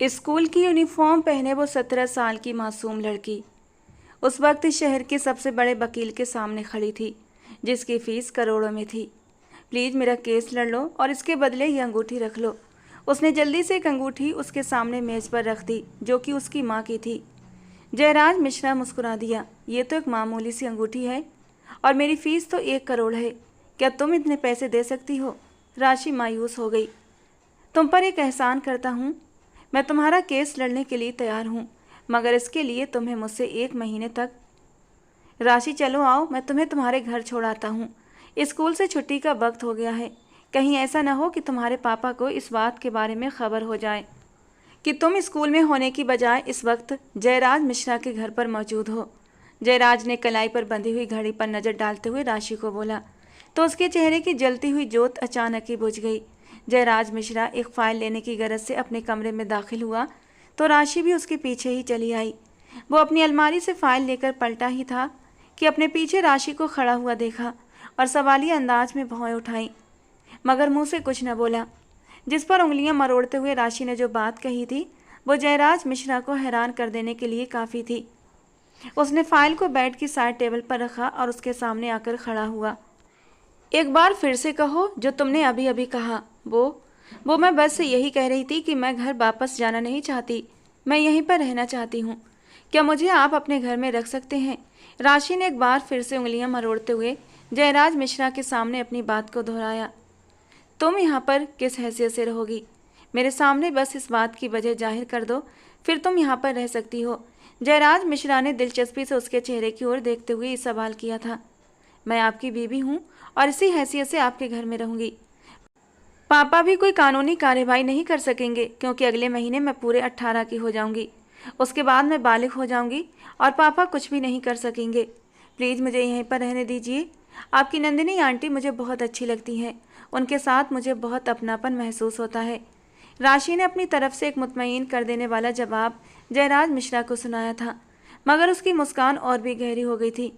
School की uniform पहने वो 17 साल की मासूम लड़की उस वक्त शहर के सबसे बड़े वकील के सामने खड़ी थी, जिसकी फीस करोड़ों में थी। प्लीज़ मेरा केस लड़ लो और इसके बदले ये अंगूठी रख लो। उसने जल्दी से एक अंगूठी उसके सामने मेज़ पर रख दी, जो कि उसकी माँ की थी। जयराज मिश्रा मुस्कुरा दिया। ये तो एक मामूली सी अंगूठी है और मेरी फ़ीस तो 1 करोड़ है। क्या तुम इतने पैसे दे सकती हो? राशि मायूस हो गई। तुम पर एक एहसान करता हूँ। मैं तुम्हारा केस लड़ने के लिए तैयार हूँ, मगर इसके लिए तुम्हें मुझसे 1 महीने तक। राशि, चलो आओ, मैं तुम्हें तुम्हारे घर छोड़ाता हूँ। स्कूल से छुट्टी का वक्त हो गया है। कहीं ऐसा ना हो कि तुम्हारे पापा को इस बात के बारे में खबर हो जाए कि तुम स्कूल में होने की बजाय इस वक्त जयराज मिश्रा के घर पर मौजूद हो। जयराज ने कलाई पर बंधी हुई घड़ी पर नज़र डालते हुए राशि को बोला, तो उसके चेहरे की जलती हुई जोत अचानक ही बुझ गई। जयराज मिश्रा एक फ़ाइल लेने की गरज से अपने कमरे में दाखिल हुआ तो राशि भी उसके पीछे ही चली आई। वो अपनी अलमारी से फ़ाइल लेकर पलटा ही था कि अपने पीछे राशि को खड़ा हुआ देखा और सवालिया अंदाज में भौं उठाई, मगर मुंह से कुछ न बोला। जिस पर उंगलियां मरोड़ते हुए राशि ने जो बात कही थी, वो जयराज मिश्रा को हैरान कर देने के लिए काफ़ी थी। उसने फाइल को बेड की साइड टेबल पर रखा और उसके सामने आकर खड़ा हुआ। एक बार फिर से कहो जो तुमने अभी अभी कहा। वो मैं बस से यही कह रही थी कि मैं घर वापस जाना नहीं चाहती, मैं यहीं पर रहना चाहती हूँ। क्या मुझे आप अपने घर में रख सकते हैं? राशि ने एक बार फिर से उंगलियां मरोड़ते हुए जयराज मिश्रा के सामने अपनी बात को दोहराया। तुम यहाँ पर किस हैसियत से रहोगी? मेरे सामने बस इस बात की वजह जाहिर कर दो, फिर तुम यहाँ पर रह सकती हो। जयराज मिश्रा ने दिलचस्पी से उसके चेहरे की ओर देखते हुए ये सवाल किया था। मैं आपकी बीवी हूँ और इसी हैसियत से आपके घर में रहूंगी। पापा भी कोई कानूनी कार्यवाही नहीं कर सकेंगे, क्योंकि अगले महीने मैं पूरे 18 की हो जाऊंगी। उसके बाद मैं बालिग हो जाऊंगी और पापा कुछ भी नहीं कर सकेंगे। प्लीज़ मुझे यहीं पर रहने दीजिए। आपकी नंदिनी आंटी मुझे बहुत अच्छी लगती हैं, उनके साथ मुझे बहुत अपनापन महसूस होता है। राशि ने अपनी तरफ से एक मुतमईन कर देने वाला जवाब जयराज मिश्रा को सुनाया था, मगर उसकी मुस्कान और भी गहरी हो गई थी।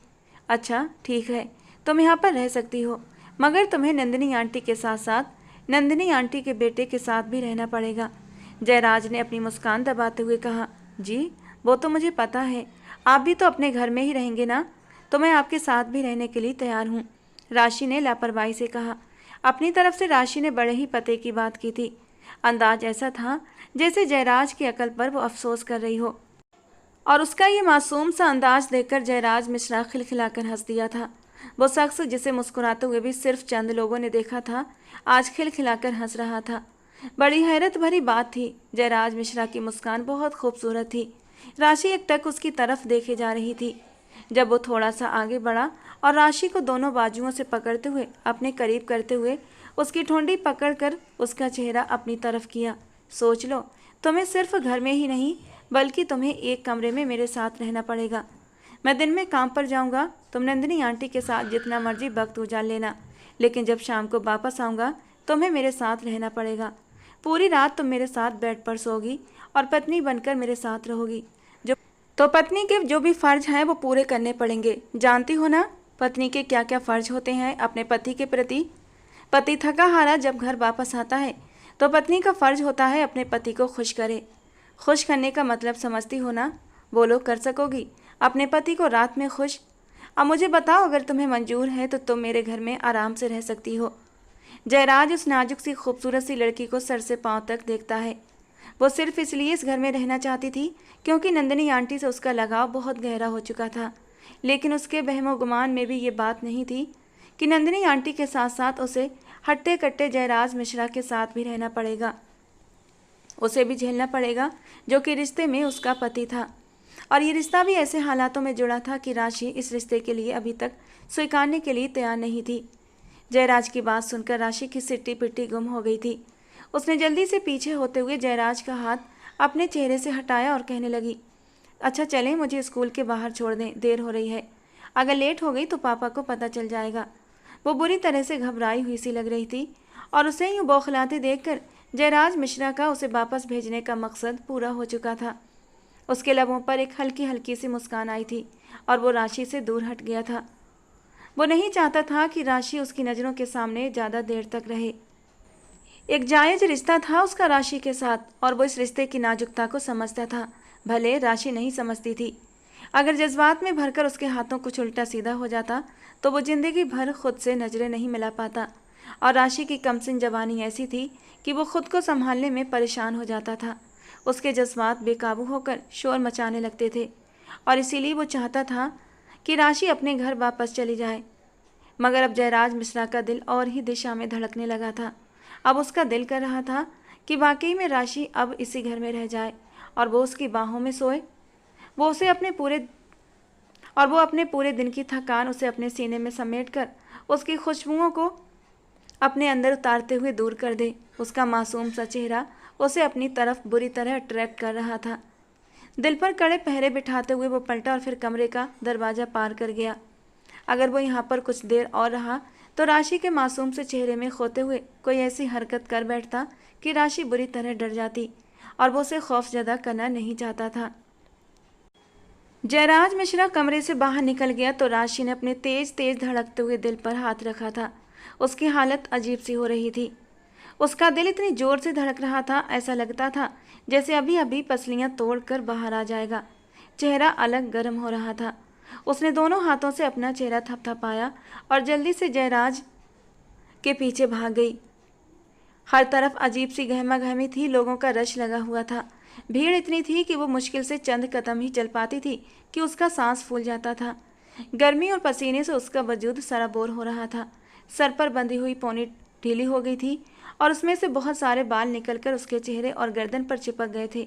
अच्छा ठीक है, तुम यहाँ पर रह सकती हो, मगर तुम्हें नंदिनी आंटी के साथ साथ नंदिनी आंटी के बेटे के साथ भी रहना पड़ेगा। जयराज ने अपनी मुस्कान दबाते हुए कहा। जी, वो तो मुझे पता है। आप भी तो अपने घर में ही रहेंगे ना, तो मैं आपके साथ भी रहने के लिए तैयार हूँ, राशि ने लापरवाही से कहा। अपनी तरफ से राशि ने बड़े ही पते की बात की थी। अंदाज ऐसा था जैसे जयराज की अकल पर वो अफसोस कर रही हो, और उसका ये मासूम सा अंदाज देखकर जयराज मिश्रा खिलखिलाकर हंस दिया था। वो शख्स जिसे मुस्कुराते हुए भी सिर्फ चंद लोगों ने देखा था, आज खिलखिलाकर हंस रहा था। बड़ी हैरत भरी बात थी। जयराज मिश्रा की मुस्कान बहुत खूबसूरत थी। राशि एक टक उसकी तरफ देखे जा रही थी। जब वो थोड़ा सा आगे बढ़ा और राशि को दोनों बाजुओं से पकड़ते हुए अपने करीब करते हुए उसकी ठुंडी पकड़कर उसका चेहरा अपनी तरफ किया। सोच लो, तुम्हें सिर्फ घर में ही नहीं बल्कि तुम्हें एक कमरे में मेरे साथ रहना पड़ेगा। मैं दिन में काम पर जाऊंगा, तुम नंदिनी आंटी के साथ जितना मर्जी वक्त गुजार लेना, लेकिन जब शाम को वापस आऊँगा तुम्हें मेरे साथ रहना पड़ेगा। पूरी रात तुम मेरे साथ बेड पर सोगी और पत्नी बनकर मेरे साथ रहोगी। जो तो पत्नी के जो भी फ़र्ज हैं वो पूरे करने पड़ेंगे। जानती हो ना पत्नी के क्या क्या फ़र्ज होते हैं अपने पति के प्रति? पति थका हारा जब घर वापस आता है तो पत्नी का फ़र्ज होता है अपने पति को खुश करे। खुश करने का मतलब समझती हो ना? बोलो, कर सकोगी अपने पति को रात में खुश? अब मुझे बताओ, अगर तुम्हें मंजूर है तो तुम मेरे घर में आराम से रह सकती हो। जयराज उस नाजुक सी खूबसूरत सी लड़की को सर से पांव तक देखता है। वो सिर्फ इसलिए इस घर में रहना चाहती थी क्योंकि नंदिनी आंटी से उसका लगाव बहुत गहरा हो चुका था, लेकिन उसके वहमो गुमान में भी ये बात नहीं थी कि नंदिनी आंटी के साथ साथ उसे हट्टे कट्टे जयराज मिश्रा के साथ भी रहना पड़ेगा। उसे भी झेलना पड़ेगा जो कि रिश्ते में उसका पति था, और ये रिश्ता भी ऐसे हालातों में जुड़ा था कि राशि इस रिश्ते के लिए अभी तक स्वीकारने के लिए तैयार नहीं थी। जयराज की बात सुनकर राशि की सिट्टी पिट्टी गुम हो गई थी। उसने जल्दी से पीछे होते हुए जयराज का हाथ अपने चेहरे से हटाया और कहने लगी, अच्छा चलें, मुझे स्कूल के बाहर छोड़ दें, देर हो रही है। अगर लेट हो गई तो पापा को पता चल जाएगा। वो बुरी तरह से घबराई हुई सी लग रही थी, और उसे यूँ बौखलाते देखकर जयराज मिश्रा का उसे वापस भेजने का मकसद पूरा हो चुका था। उसके लबों पर एक हल्की हल्की सी मुस्कान आई थी और वो राशि से दूर हट गया था। वो नहीं चाहता था कि राशि उसकी नज़रों के सामने ज़्यादा देर तक रहे। एक जायज रिश्ता था उसका राशि के साथ और वो इस रिश्ते की नाजुकता को समझता था, भले राशि नहीं समझती थी। अगर जज्बात में भरकर उसके हाथों कुछ उल्टा सीधा हो जाता तो वो जिंदगी भर खुद से नजरें नहीं मिला पाता। और राशि की कमसिन जवानी ऐसी थी कि वो खुद को संभालने में परेशान हो जाता था। उसके जज्बात बेकाबू होकर शोर मचाने लगते थे और इसीलिए वो चाहता था कि राशि अपने घर वापस चली जाए। मगर अब जयराज मिश्रा का दिल और ही दिशा में धड़कने लगा था। अब उसका दिल कर रहा था कि वाकई में राशि अब इसी घर में रह जाए और वो उसकी बाहों में सोए। वो अपने पूरे दिन की थकान उसे अपने सीने में समेटकर उसकी खुशबुओं को अपने अंदर उतारते हुए दूर कर दे। उसका मासूम सा चेहरा उसे अपनी तरफ बुरी तरह अट्रैक्ट कर रहा था। दिल पर कड़े पहरे बिठाते हुए वो पलटा और फिर कमरे का दरवाज़ा पार कर गया। अगर वो यहाँ पर कुछ देर और रहा तो राशि के मासूम से चेहरे में खोते हुए कोई ऐसी हरकत कर बैठता कि राशि बुरी तरह डर जाती और वो उसे खौफजदा करना नहीं चाहता था। जयराज मिश्रा कमरे से बाहर निकल गया तो राशि ने अपने तेज तेज धड़कते हुए दिल पर हाथ रखा था। उसकी हालत अजीब सी हो रही थी। उसका दिल इतनी जोर से धड़क रहा था, ऐसा लगता था जैसे अभी अभी पसलियां तोड़कर बाहर आ जाएगा। चेहरा अलग गर्म हो रहा था। उसने दोनों हाथों से अपना चेहरा थपथपाया और जल्दी से जयराज के पीछे भाग गई। हर तरफ अजीब सी गहमा गहमी थी, लोगों का रश लगा हुआ था। भीड़ इतनी थी कि वो मुश्किल से चंद कदम ही चल पाती थी कि उसका सांस फूल जाता था। गर्मी और पसीने से उसका वजूद सराबोर हो रहा था। सर पर बंधी हुई पोनी ढीली हो गई थी और उसमें से बहुत सारे बाल निकलकर उसके चेहरे और गर्दन पर चिपक गए थे।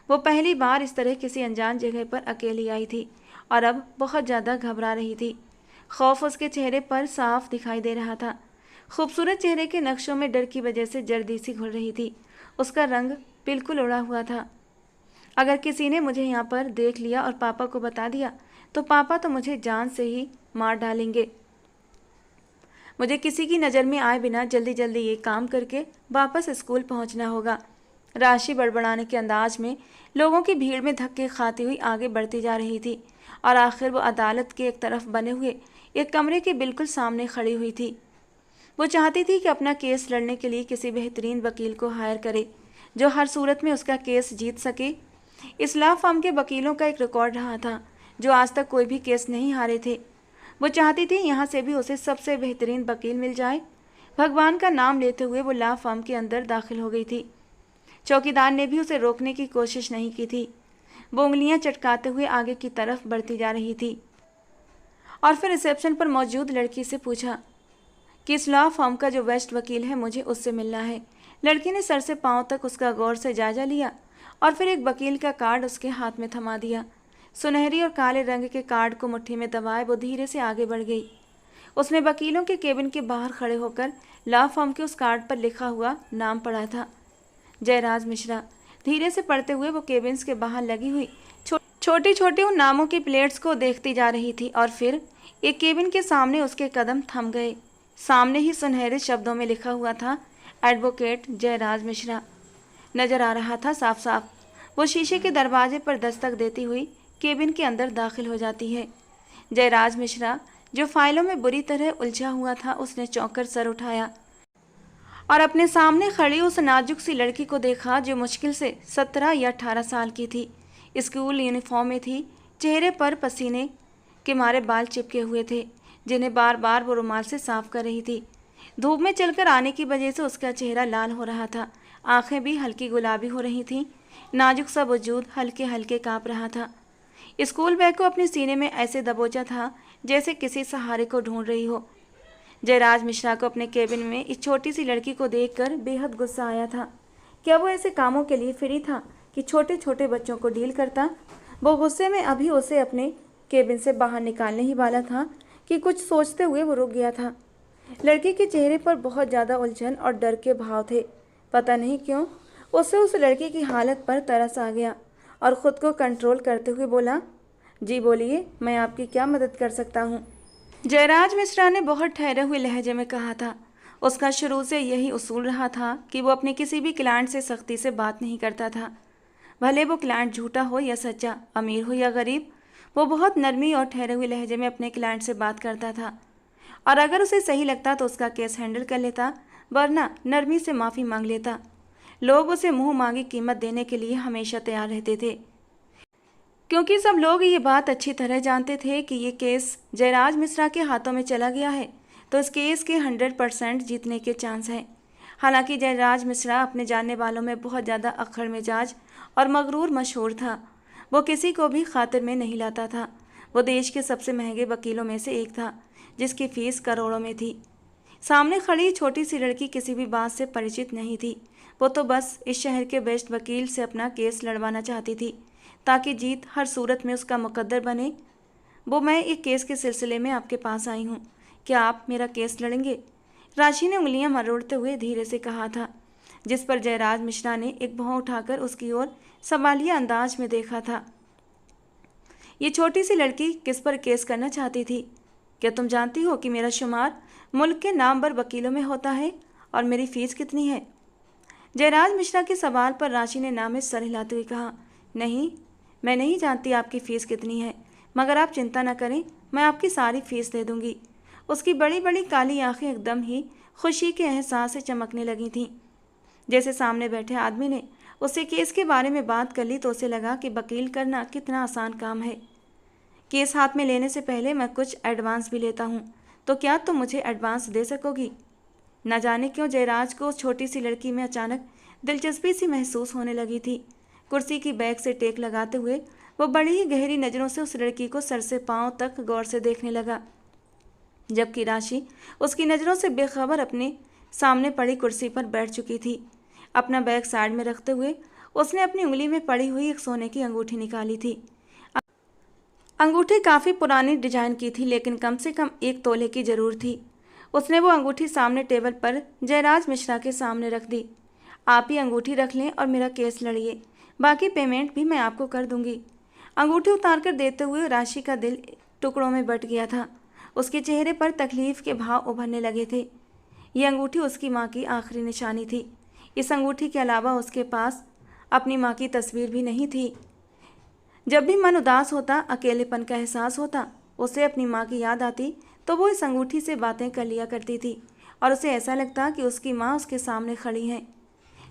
वो पहली बार इस तरह किसी अनजान जगह पर अकेली आई थी और अब बहुत ज़्यादा घबरा रही थी। खौफ उसके चेहरे पर साफ दिखाई दे रहा था। खूबसूरत चेहरे के नक्शों में डर की वजह से जर्दी सी घुल रही थी। उसका रंग बिल्कुल उड़ा हुआ था। अगर किसी ने मुझे यहाँ पर देख लिया और पापा को बता दिया तो पापा तो मुझे जान से ही मार डालेंगे। मुझे किसी की नज़र में आए बिना जल्दी जल्दी ये काम करके वापस स्कूल पहुँचना होगा। राशि बड़बड़ाने के अंदाज में लोगों की भीड़ में धक्के खाती हुई आगे बढ़ती जा रही थी और आखिर वो अदालत के एक तरफ बने हुए एक कमरे के बिल्कुल सामने खड़ी हुई थी। वो चाहती थी कि अपना केस लड़ने के लिए किसी बेहतरीन वकील को हायर करे जो हर सूरत में उसका केस जीत सके। इस लॉ फर्म के वकीलों का एक रिकॉर्ड रहा था जो आज तक कोई भी केस नहीं हारे थे। वो चाहती थी यहाँ से भी उसे सबसे बेहतरीन वकील मिल जाए। भगवान का नाम लेते हुए वो लॉ फर्म के अंदर दाखिल हो गई थी। चौकीदार ने भी उसे रोकने की कोशिश नहीं की थी। वो उंगलियां चटकाते हुए आगे की तरफ बढ़ती जा रही थी और फिर रिसेप्शन पर मौजूद लड़की से पूछा कि इस लॉ फर्म का जो बेस्ट वकील है मुझे उससे मिलना है। लड़की ने सर से पांव तक उसका गौर से जायजा लिया और फिर एक वकील का कार्ड उसके हाथ में थमा दिया। सुनहरी और काले रंग के कार्ड को मुट्ठी में दबाए वो धीरे से आगे बढ़ गई। उसने वकीलों के केबिन के बाहर खड़े होकर लॉ फर्म के उस कार्ड पर लिखा हुआ नाम पढ़ा था, जयराज मिश्रा। धीरे से पढ़ते हुए वो केबिन्स के बाहर लगी हुई छोटी छोटी उन नामों की प्लेट्स को देखती जा रही थी और फिर एक केबिन के सामने उसके कदम थम गए। सामने ही सुनहरे शब्दों में लिखा हुआ था, एडवोकेट जयराज मिश्रा, नजर आ रहा था साफ साफ। वो शीशे के दरवाजे पर दस्तक देती हुई केबिन के अंदर दाखिल हो जाती है। जयराज मिश्रा जो फाइलों में बुरी तरह उलझा हुआ था, उसने चौंक सर उठाया और अपने सामने खड़ी उस नाजुक सी लड़की को देखा जो मुश्किल से 17 या 18 साल की थी। स्कूल यूनिफॉर्म में थी। चेहरे पर पसीने के मारे बाल चिपके हुए थे जिन्हें बार बार वो रुमाल से साफ कर रही थी। धूप में चलकर आने की वजह से उसका चेहरा लाल हो रहा था। आंखें भी हल्की गुलाबी हो रही थीं। नाजुक सा वजूद हल्के हल्के काँप रहा था। स्कूल बैग को अपने सीने में ऐसे दबोचा था जैसे किसी सहारे को ढूंढ रही हो। जयराज मिश्रा को अपने केबिन में इस छोटी सी लड़की को देखकर बेहद गुस्सा आया था। क्या वो ऐसे कामों के लिए फ्री था कि छोटे छोटे बच्चों को डील करता? वो गुस्से में अभी उसे अपने केबिन से बाहर निकालने ही वाला था कि कुछ सोचते हुए वो रुक गया था। लड़की के चेहरे पर बहुत ज़्यादा उलझन और डर के भाव थे। पता नहीं क्यों उसे उस लड़की की हालत पर तरस आ गया और ख़ुद को कंट्रोल करते हुए बोला, जी बोलिए, मैं आपकी क्या मदद कर सकता हूँ? जयराज मिश्रा ने बहुत ठहरे हुए लहजे में कहा था। उसका शुरू से यही उसूल रहा था कि वो अपने किसी भी क्लाइंट से सख्ती से बात नहीं करता था, भले वो क्लाइंट झूठा हो या सच्चा, अमीर हो या गरीब। वो बहुत नरमी और ठहरे हुए लहजे में अपने क्लाइंट से बात करता था और अगर उसे सही लगता तो उसका केस हैंडल कर लेता, वरना नरमी से माफ़ी मांग लेता। लोग उसे मुंह मांगी कीमत देने के लिए हमेशा तैयार रहते थे, क्योंकि सब लोग ये बात अच्छी तरह जानते थे कि ये केस जयराज मिश्रा के हाथों में चला गया है तो इस केस के 100% जीतने के चांस हैं। हालांकि जयराज मिश्रा अपने जानने वालों में बहुत ज़्यादा अक्खड़ मिजाज और मगरूर मशहूर था। वो किसी को भी खातिर में नहीं लाता था। वो देश के सबसे महंगे वकीलों में से एक था, जिसकी फीस करोड़ों में थी। सामने खड़ी छोटी सी लड़की किसी भी बात से परिचित नहीं थी। वो तो बस इस शहर के बेस्ट वकील से अपना केस लड़वाना चाहती थी, ताकि जीत हर सूरत में उसका मुकद्दर बने। वो मैं एक केस के सिलसिले में आपके पास आई हूँ, क्या आप मेरा केस लड़ेंगे? राशि ने उंगलियां मरोड़ते हुए धीरे से कहा था, जिस पर जयराज मिश्रा ने एक भौं उठाकर उसकी ओर सवालिया अंदाज में देखा था। ये छोटी सी लड़की किस पर केस करना चाहती थी? क्या तुम जानती हो कि मेरा शुमार मुल्क के नामवर वकीलों में होता है और मेरी फीस कितनी है? जयराज मिश्रा के सवाल पर राशि ने नाम में सर हिलाते हुए कहा, नहीं, मैं नहीं जानती आपकी फ़ीस कितनी है, मगर आप चिंता न करें, मैं आपकी सारी फ़ीस दे दूंगी। उसकी बड़ी बड़ी काली आंखें एकदम ही खुशी के एहसास से चमकने लगी थीं। जैसे सामने बैठे आदमी ने उससे केस के बारे में बात कर ली तो उसे लगा कि वकील करना कितना आसान काम है। केस हाथ में लेने से पहले मैं कुछ एडवांस भी लेता हूँ, तो क्या तुम मुझे एडवांस दे सकोगी? न जाने क्यों जयराज को उस छोटी सी लड़की में अचानक दिलचस्पी सी महसूस होने लगी थी। कुर्सी की बैक से टेक लगाते हुए वो बड़ी ही गहरी नज़रों से उस लड़की को सर से पांव तक गौर से देखने लगा, जबकि राशि उसकी नज़रों से बेखबर अपने सामने पड़ी कुर्सी पर बैठ चुकी थी। अपना बैग साइड में रखते हुए उसने अपनी उंगली में पड़ी हुई एक सोने की अंगूठी निकाली थी। अंगूठी काफ़ी पुरानी डिजाइन की थी, लेकिन कम से कम 1 तोले की जरूर थी। उसने वो अंगूठी सामने टेबल पर जयराज मिश्रा के सामने रख दी। आप ही अंगूठी रख लें और मेरा केस लड़िए, बाकी पेमेंट भी मैं आपको कर दूंगी। अंगूठी उतार कर देते हुए राशि का दिल टुकड़ों में बट गया था। उसके चेहरे पर तकलीफ के भाव उभरने लगे थे। ये अंगूठी उसकी माँ की आखिरी निशानी थी। इस अंगूठी के अलावा उसके पास अपनी माँ की तस्वीर भी नहीं थी। जब भी मन उदास होता, अकेलेपन का एहसास होता, उसे अपनी माँ की याद आती तो वो इस अंगूठी से बातें कर लिया करती थी और उसे ऐसा लगता कि उसकी माँ उसके सामने खड़ी हैं।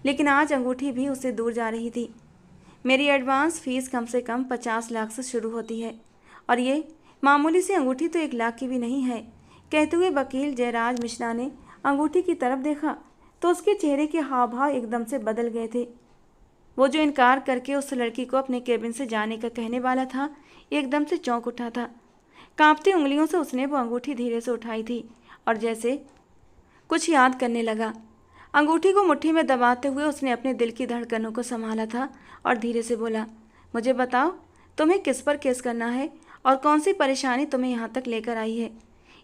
लेकिन आज अंगूठी भी उससे दूर जा रही थी। मेरी एडवांस फीस कम से कम 50 लाख से शुरू होती है और ये मामूली सी अंगूठी तो 1 लाख की भी नहीं है। कहते हुए वकील जयराज मिश्रा ने अंगूठी की तरफ देखा तो उसके चेहरे के हाव भाव एकदम से बदल गए थे। वो जो इनकार करके उस लड़की को अपने केबिन से जाने का कहने वाला था, एकदम से चौंक उठा था। कांपती उंगलियों से उसने वो अंगूठी धीरे से उठाई थी और जैसे कुछ याद करने लगा। अंगूठी को मुट्ठी में दबाते हुए उसने अपने दिल की धड़कनों को संभाला था और धीरे से बोला, मुझे बताओ, तुम्हें किस पर केस करना है और कौन सी परेशानी तुम्हें यहाँ तक लेकर आई है?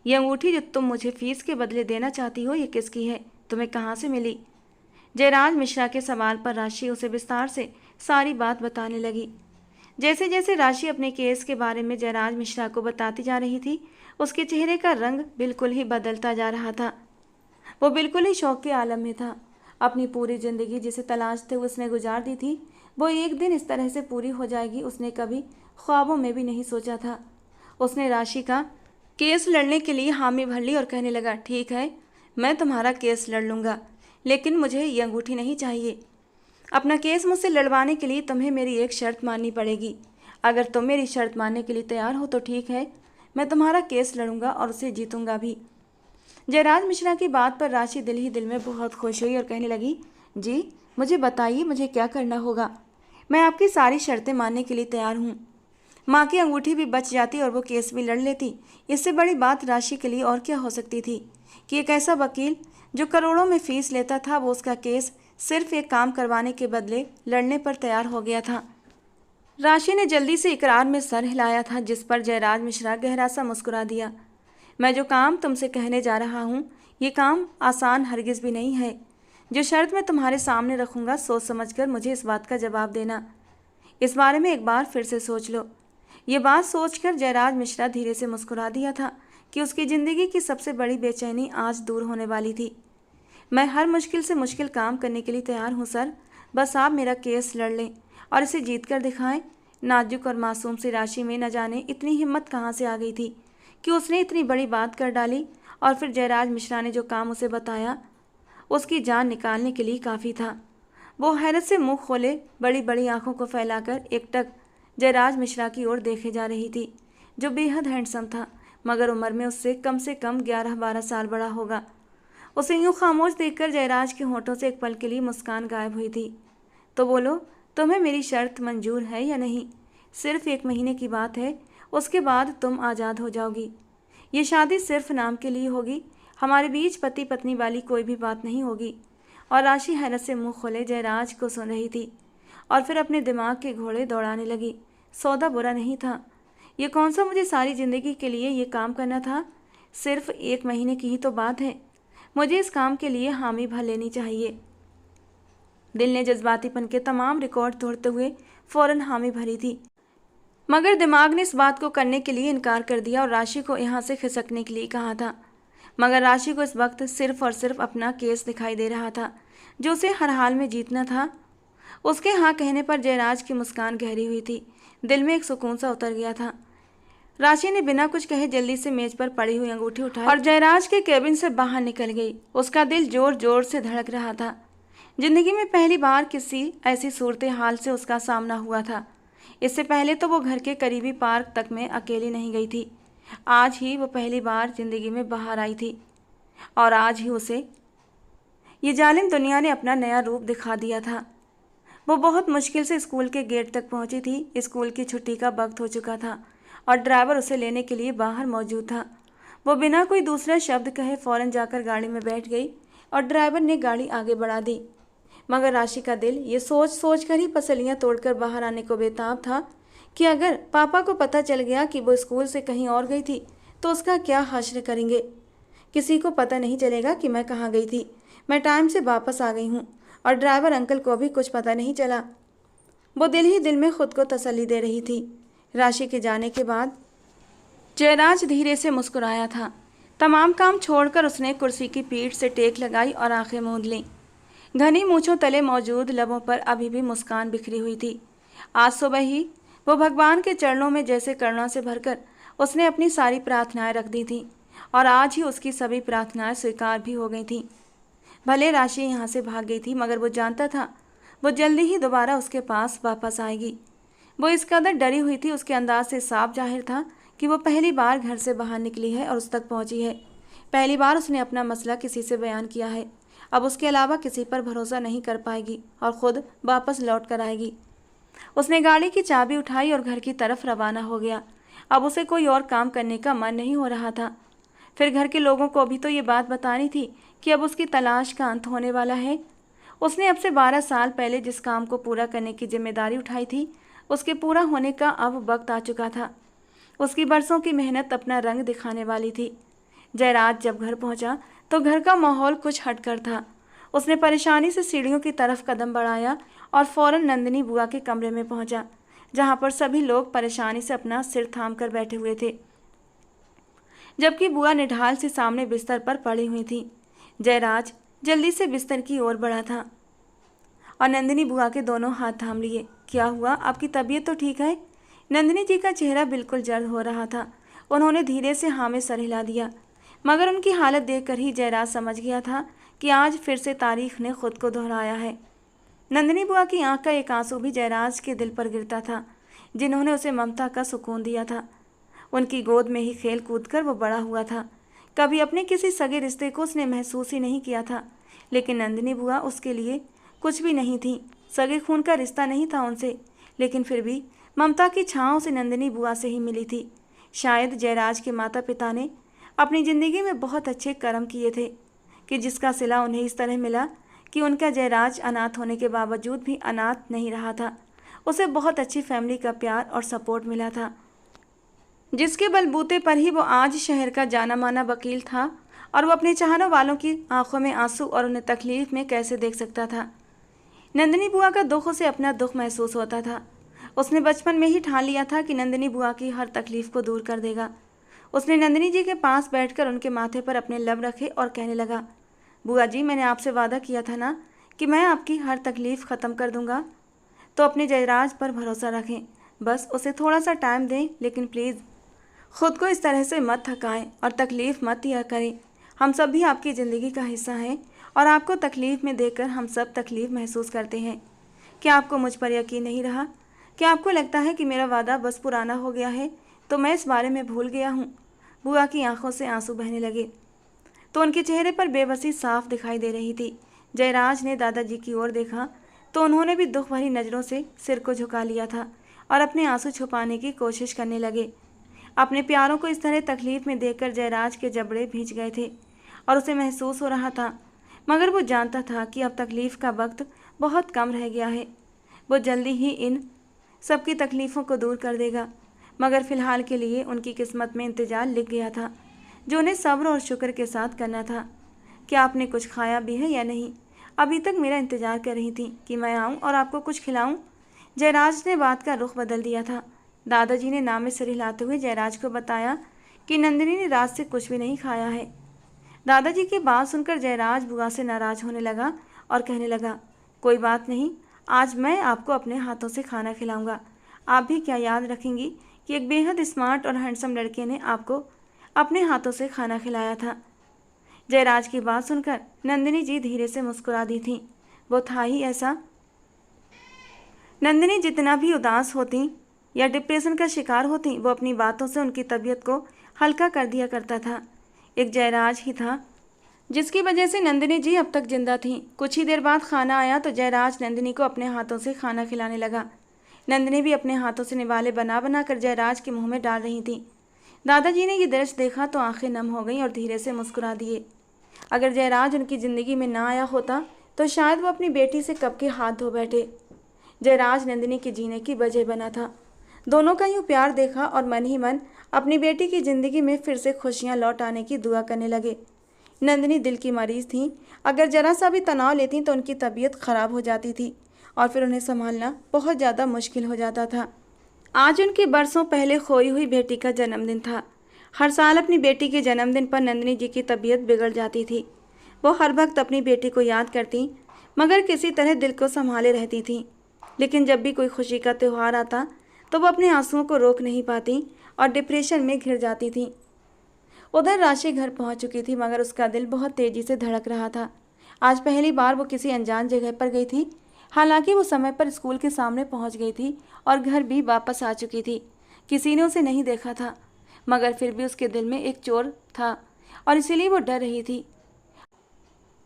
ये अंगूठी जो तुम मुझे फीस के बदले देना चाहती हो, ये किसकी है? तुम्हें कहाँ से मिली? जयराज मिश्रा के सवाल पर राशि उसे विस्तार से सारी बात बताने लगी। जैसे जैसे राशि अपने केस के बारे में जयराज मिश्रा को बताती जा रही थी, उसके चेहरे का रंग बिल्कुल ही बदलता जा रहा था। वो बिल्कुल ही शौक के आलम में था। अपनी पूरी ज़िंदगी जिसे तलाशते हुए उसने गुजार दी थी, वो एक दिन इस तरह से पूरी हो जाएगी उसने कभी ख्वाबों में भी नहीं सोचा था। उसने राशि का केस लड़ने के लिए हामी भर ली और कहने लगा, ठीक है, मैं तुम्हारा केस लड़ लूँगा, लेकिन मुझे ये अंगूठी नहीं चाहिए। अपना केस मुझसे लड़वाने के लिए तुम्हें मेरी एक शर्त माननी पड़ेगी। अगर तुम मेरी शर्त मानने के लिए तैयार हो तो ठीक है, मैं तुम्हारा केस लड़ूंगा और उसे जीतूंगा भी। जयराज मिश्रा की बात पर राशि दिल ही दिल में बहुत खुश हुई और कहने लगी, जी मुझे बताइए, मुझे क्या करना होगा? मैं आपकी सारी शर्तें मानने के लिए तैयार हूँ। माँ की अंगूठी भी बच जाती और वो केस भी लड़ लेती। इससे बड़ी बात राशि के लिए और क्या हो सकती थी कि एक ऐसा वकील जो करोड़ों में फीस लेता था, वो उसका केस सिर्फ एक काम करवाने के बदले लड़ने पर तैयार हो गया था। राशि ने जल्दी से इकरार में सर हिलाया था, जिस पर जयराज मिश्रा गहरा सा मुस्कुरा दिया। मैं जो काम तुमसे कहने जा रहा हूँ, ये काम आसान हरगिज़ भी नहीं है। जो शर्त मैं तुम्हारे सामने रखूँगा, सोच समझकर मुझे इस बात का जवाब देना। इस बारे में एक बार फिर से सोच लो। ये बात सोचकर जयराज मिश्रा धीरे से मुस्कुरा दिया था कि उसकी ज़िंदगी की सबसे बड़ी बेचैनी आज दूर होने वाली थी। मैं हर मुश्किल से मुश्किल काम करने के लिए तैयार हूँ सर, बस आप मेरा केस लड़ लें और इसे जीत कर दिखाएं। नाजुक और मासूम सी राशि में न जाने इतनी हिम्मत कहाँ से आ गई थी कि उसने इतनी बड़ी बात कर डाली। और फिर जयराज मिश्रा ने जो काम उसे बताया, उसकी जान निकालने के लिए काफ़ी था। वो हैरत से मुंह खोले बड़ी बड़ी आंखों को फैलाकर एकटक जयराज मिश्रा की ओर देखे जा रही थी, जो बेहद हैंडसम था, मगर उम्र में उससे कम 11-12 साल बड़ा होगा। उसे यूं खामोश देखकर जयराज के होठों से एक पल के लिए मुस्कान गायब हुई थी। तो बोलो, तुम्हें मेरी शर्त मंजूर है या नहीं? सिर्फ 1 महीने की बात है, उसके बाद तुम आज़ाद हो जाओगी। ये शादी सिर्फ नाम के लिए होगी, हमारे बीच पति पत्नी वाली कोई भी बात नहीं होगी। और राशि हैरत से मुंह खोले जयराज को सुन रही थी और फिर अपने दिमाग के घोड़े दौड़ाने लगी। सौदा बुरा नहीं था। ये कौन सा मुझे सारी ज़िंदगी के लिए ये काम करना था? सिर्फ 1 महीने की ही तो बात है। मुझे इस काम के लिए हामी भर लेनी चाहिए। दिल ने जज्बातीपन के तमाम रिकॉर्ड तोड़ते हुए फौरन हामी भरी थी, मगर दिमाग ने इस बात को करने के लिए इनकार कर दिया और राशि को यहाँ से खिसकने के लिए कहा था। मगर राशि को इस वक्त सिर्फ और सिर्फ अपना केस दिखाई दे रहा था, जो उसे हर हाल में जीतना था। उसके हाँ कहने पर जयराज की मुस्कान गहरी हुई थी। दिल में एक सुकून सा उतर गया था। राशि ने बिना कुछ कहे जल्दी से मेज पर पड़ी हुई अंगूठी उठाई और जयराज के केबिन से बाहर निकल गई। उसका दिल जोर जोर से धड़क रहा था। जिंदगी में पहली बार किसी ऐसी सूरत हाल से उसका सामना हुआ था। इससे पहले तो वो घर के करीबी पार्क तक में अकेली नहीं गई थी। आज ही वो पहली बार जिंदगी में बाहर आई थी और आज ही उसे ये जालिम दुनिया ने अपना नया रूप दिखा दिया था। वो बहुत मुश्किल से स्कूल के गेट तक पहुंची थी। स्कूल की छुट्टी का वक्त हो चुका था और ड्राइवर उसे लेने के लिए बाहर मौजूद था। वो बिना कोई दूसरा शब्द कहे फौरन जाकर गाड़ी में बैठ गई और ड्राइवर ने गाड़ी आगे बढ़ा दी। मगर राशि का दिल ये सोच सोच कर ही पसलियाँ तोड़कर बाहर आने को बेताब था कि अगर पापा को पता चल गया कि वो स्कूल से कहीं और गई थी तो उसका क्या हश्र करेंगे। किसी को पता नहीं चलेगा कि मैं कहाँ गई थी। मैं टाइम से वापस आ गई हूँ और ड्राइवर अंकल को भी कुछ पता नहीं चला। वो दिल ही दिल में खुद को तसल्ली दे रही थी। राशि के जाने के बाद जयराज धीरे से मुस्कुराया था। तमाम काम छोड़कर उसने कुर्सी की पीठ से टेक लगाई और आंखें मूंद लीं। घनी मूंछों तले मौजूद लबों पर अभी भी मुस्कान बिखरी हुई थी। आज सुबह ही वो भगवान के चरणों में जैसे करुणा से भरकर उसने अपनी सारी प्रार्थनाएं रख दी थीं और आज ही उसकी सभी प्रार्थनाएं स्वीकार भी हो गई थीं। भले राशि यहाँ से भाग गई थी, मगर वो जानता था वो जल्दी ही दोबारा उसके पास वापस आएगी। वो इस कदर डरी हुई थी, उसके अंदाज से साफ जाहिर था कि वो पहली बार घर से बाहर निकली है और उस तक पहुंची है। पहली बार उसने अपना मसला किसी से बयान किया है। अब उसके अलावा किसी पर भरोसा नहीं कर पाएगी और ख़ुद वापस लौट कर आएगी। उसने गाड़ी की चाबी उठाई और घर की तरफ रवाना हो गया। अब उसे कोई और काम करने का मन नहीं हो रहा था। फिर घर के लोगों को भी तो ये बात बतानी थी कि अब उसकी तलाश का अंत होने वाला है। उसने अब से 12 साल पहले जिस काम को पूरा करने की जिम्मेदारी उठाई थी, उसके पूरा होने का अब वक्त आ चुका था। उसकी बरसों की मेहनत अपना रंग दिखाने वाली थी। जयराज जब घर पहुंचा तो घर का माहौल कुछ हटकर था। उसने परेशानी से सीढ़ियों की तरफ कदम बढ़ाया और फौरन नंदिनी बुआ के कमरे में पहुंचा, जहां पर सभी लोग परेशानी से अपना सिर थाम कर बैठे हुए थे, जबकि बुआ निढाल से सामने बिस्तर पर पड़ी हुई थी। जयराज जल्दी से बिस्तर की ओर बढ़ा था और नंदिनी बुआ के दोनों हाथ थाम लिए। क्या हुआ, आपकी तबीयत तो ठीक है? नंदिनी जी का चेहरा बिल्कुल जर्द हो रहा था। उन्होंने धीरे से हाँ में सर हिला दिया, मगर उनकी हालत देखकर ही जयराज समझ गया था कि आज फिर से तारीख ने खुद को दोहराया है। नंदिनी बुआ की आंख का एक आंसू भी जयराज के दिल पर गिरता था, जिन्होंने उसे ममता का सुकून दिया था। उनकी गोद में ही खेल कूद कर वो बड़ा हुआ था। कभी अपने किसी सगे रिश्ते को उसने महसूस ही नहीं किया था, लेकिन नंदिनी बुआ उसके लिए कुछ भी नहीं थी। सगे खून का रिश्ता नहीं था उनसे, लेकिन फिर भी ममता की छाँव उसे नंदिनी बुआ से ही मिली थी। शायद जयराज के माता पिता ने अपनी ज़िंदगी में बहुत अच्छे कर्म किए थे कि जिसका सिला उन्हें इस तरह मिला कि उनका जयराज अनाथ होने के बावजूद भी अनाथ नहीं रहा था। उसे बहुत अच्छी फैमिली का प्यार और सपोर्ट मिला था, जिसके बलबूते पर ही वो आज शहर का जाना माना वकील था और वो अपने चाहने वालों की आंखों में आंसू और उन्हें तकलीफ में कैसे देख सकता था। नंदिनी बुआ का दुख उसे अपना दुख महसूस होता था। उसने बचपन में ही ठान लिया था कि नंदिनी बुआ की हर तकलीफ को दूर कर देगा। उसने नंदिनी जी के पास बैठकर उनके माथे पर अपने लब रखे और कहने लगा, बुआ जी, मैंने आपसे वादा किया था ना कि मैं आपकी हर तकलीफ़ ख़त्म कर दूंगा, तो अपने जयराज पर भरोसा रखें। बस उसे थोड़ा सा टाइम दें, लेकिन प्लीज़ ख़ुद को इस तरह से मत थकाएं और तकलीफ़ मत दिया करें। हम सब भी आपकी ज़िंदगी का हिस्सा हैं और आपको तकलीफ़ में देखकर हम सब तकलीफ़ महसूस करते हैं। क्या आपको मुझ पर यकीन नहीं रहा? क्या आपको लगता है कि मेरा वादा बस पुराना हो गया है, तो मैं इस बारे में भूल गया हूँ? बुआ की आंखों से आंसू बहने लगे तो उनके चेहरे पर बेबसी साफ दिखाई दे रही थी। जयराज ने दादाजी की ओर देखा तो उन्होंने भी दुख भरी नज़रों से सिर को झुका लिया था और अपने आंसू छुपाने की कोशिश करने लगे। अपने प्यारों को इस तरह तकलीफ में देखकर जयराज के जबड़े भींच गए थे और उसे महसूस हो रहा था, मगर वो जानता था कि अब तकलीफ़ का वक्त बहुत कम रह गया है। वो जल्दी ही इन सबकी तकलीफ़ों को दूर कर देगा, मगर फ़िलहाल के लिए उनकी किस्मत में इंतज़ार लिख गया था, जो उन्हें सब्र और शुक्र के साथ करना था। क्या आपने कुछ खाया भी है या नहीं? अभी तक मेरा इंतज़ार कर रही थी कि मैं आऊँ और आपको कुछ खिलाऊँ। जयराज ने बात का रुख बदल दिया था। दादाजी ने नाम में सिर हिलाते हुए जयराज को बताया कि नंदिनी ने रात से कुछ भी नहीं खाया है। दादाजी की बात सुनकर जयराज बुआ से नाराज़ होने लगा और कहने लगा, कोई बात नहीं, आज मैं आपको अपने हाथों से खाना खिलाऊंगा। आप भी क्या याद रखेंगी कि एक बेहद स्मार्ट और हैंडसम लड़के ने आपको अपने हाथों से खाना खिलाया था। जयराज की बात सुनकर नंदिनी जी धीरे से मुस्कुरा दी थी। वो था ही ऐसा। नंदिनी जितना भी उदास होती या डिप्रेशन का शिकार होती, वो अपनी बातों से उनकी तबीयत को हल्का कर दिया करता था। एक जयराज ही था जिसकी वजह से नंदिनी जी अब तक जिंदा थीं। कुछ ही देर बाद खाना आया तो जयराज नंदिनी को अपने हाथों से खाना खिलाने लगा। नंदिनी भी अपने हाथों से निवाले बना बना कर जयराज के मुंह में डाल रही थी। दादाजी ने ये दृश्य देखा तो आंखें नम हो गईं और धीरे से मुस्कुरा दिए। अगर जयराज उनकी ज़िंदगी में ना आया होता तो शायद वो अपनी बेटी से कब के हाथ धो बैठे। जयराज नंदिनी के जीने की वजह बना था। दोनों का यूँ प्यार देखा और मन ही मन अपनी बेटी की ज़िंदगी में फिर से खुशियाँ लौट आने की दुआ करने लगे। नंदिनी दिल की मरीज़ थी। अगर जरा सा भी तनाव लेती तो उनकी तबीयत ख़राब हो जाती थी और फिर उन्हें संभालना बहुत ज़्यादा मुश्किल हो जाता था। आज उनके बरसों पहले खोई हुई बेटी का जन्मदिन था। हर साल अपनी बेटी के जन्मदिन पर नंदिनी जी की तबीयत बिगड़ जाती थी। वो हर वक्त अपनी बेटी को याद करती, मगर किसी तरह दिल को संभाले रहती थी। लेकिन जब भी कोई खुशी का त्यौहार आता तो वो अपने आंसुओं को रोक नहीं पाती और डिप्रेशन में घिर जाती थी। उधर राशि घर पहुंच चुकी थी, मगर उसका दिल बहुत तेज़ी से धड़क रहा था। आज पहली बार वो किसी अनजान जगह पर गई थी। हालांकि वो समय पर स्कूल के सामने पहुंच गई थी और घर भी वापस आ चुकी थी। किसी ने उसे नहीं देखा था, मगर फिर भी उसके दिल में एक चोर था और इसीलिए वो डर रही थी।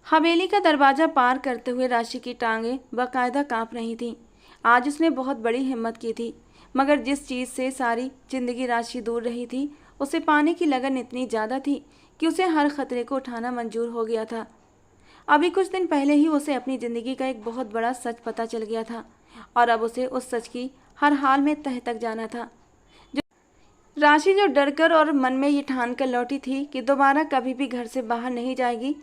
हवेली का दरवाज़ा पार करते हुए राशि की टांगें बाकायदा काँप रही थीं। आज उसने बहुत बड़ी हिम्मत की थी, मगर जिस चीज़ से सारी जिंदगी राशि दूर रही थी, उसे पाने की लगन इतनी ज़्यादा थी कि उसे हर खतरे को उठाना मंजूर हो गया था। अभी कुछ दिन पहले ही उसे अपनी ज़िंदगी का एक बहुत बड़ा सच पता चल गया था और अब उसे उस सच की हर हाल में तह तक जाना था। राशि जो डरकर और मन में ये ठान कर लौटी थी कि दोबारा कभी भी घर से बाहर नहीं जाएगी,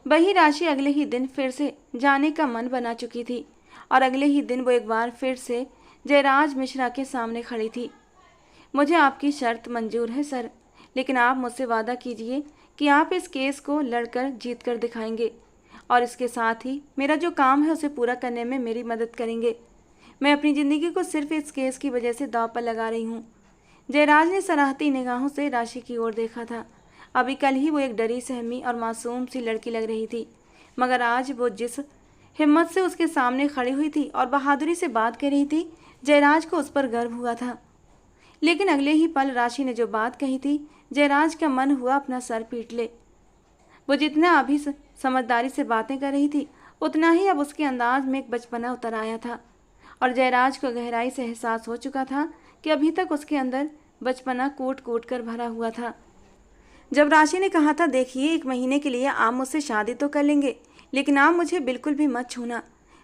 वही राशि अगले ही दिन फिर से जाने का मन बना चुकी थी और अगले ही दिन वो एक बार फिर से जयराज मिश्रा के सामने खड़ी थी। मुझे आपकी शर्त मंजूर है सर, लेकिन आप मुझसे वादा कीजिए कि आप इस केस को लड़कर जीत कर दिखाएंगे और इसके साथ ही मेरा जो काम है उसे पूरा करने में मेरी मदद करेंगे। मैं अपनी ज़िंदगी को सिर्फ इस केस की वजह से दांव पर लगा रही हूँ। जयराज ने सराहती निगाहों से राशि की ओर देखा था। अभी कल ही वो एक डरी सहमी और मासूम सी लड़की लग रही थी, मगर आज वो जिस हिम्मत से उसके सामने खड़ी हुई थी और बहादुरी से बात कर रही थी, जयराज को उस पर गर्व हुआ था। लेकिन अगले ही पल राशि ने जो बात कही थी, जयराज का मन हुआ अपना सर पीट ले। वो जितना अभी समझदारी से बातें कर रही थी, उतना ही अब उसके अंदाज में एक बचपना उतर आया था और जयराज को गहराई से एहसास हो चुका था कि अभी तक उसके अंदर बचपना कूट कूट कर भरा हुआ था। जब राशि ने कहा था, देखिए 1 महीने के लिए आप मुझसे शादी तो कर लेंगे, लेकिन आप मुझे बिल्कुल भी मत छूना।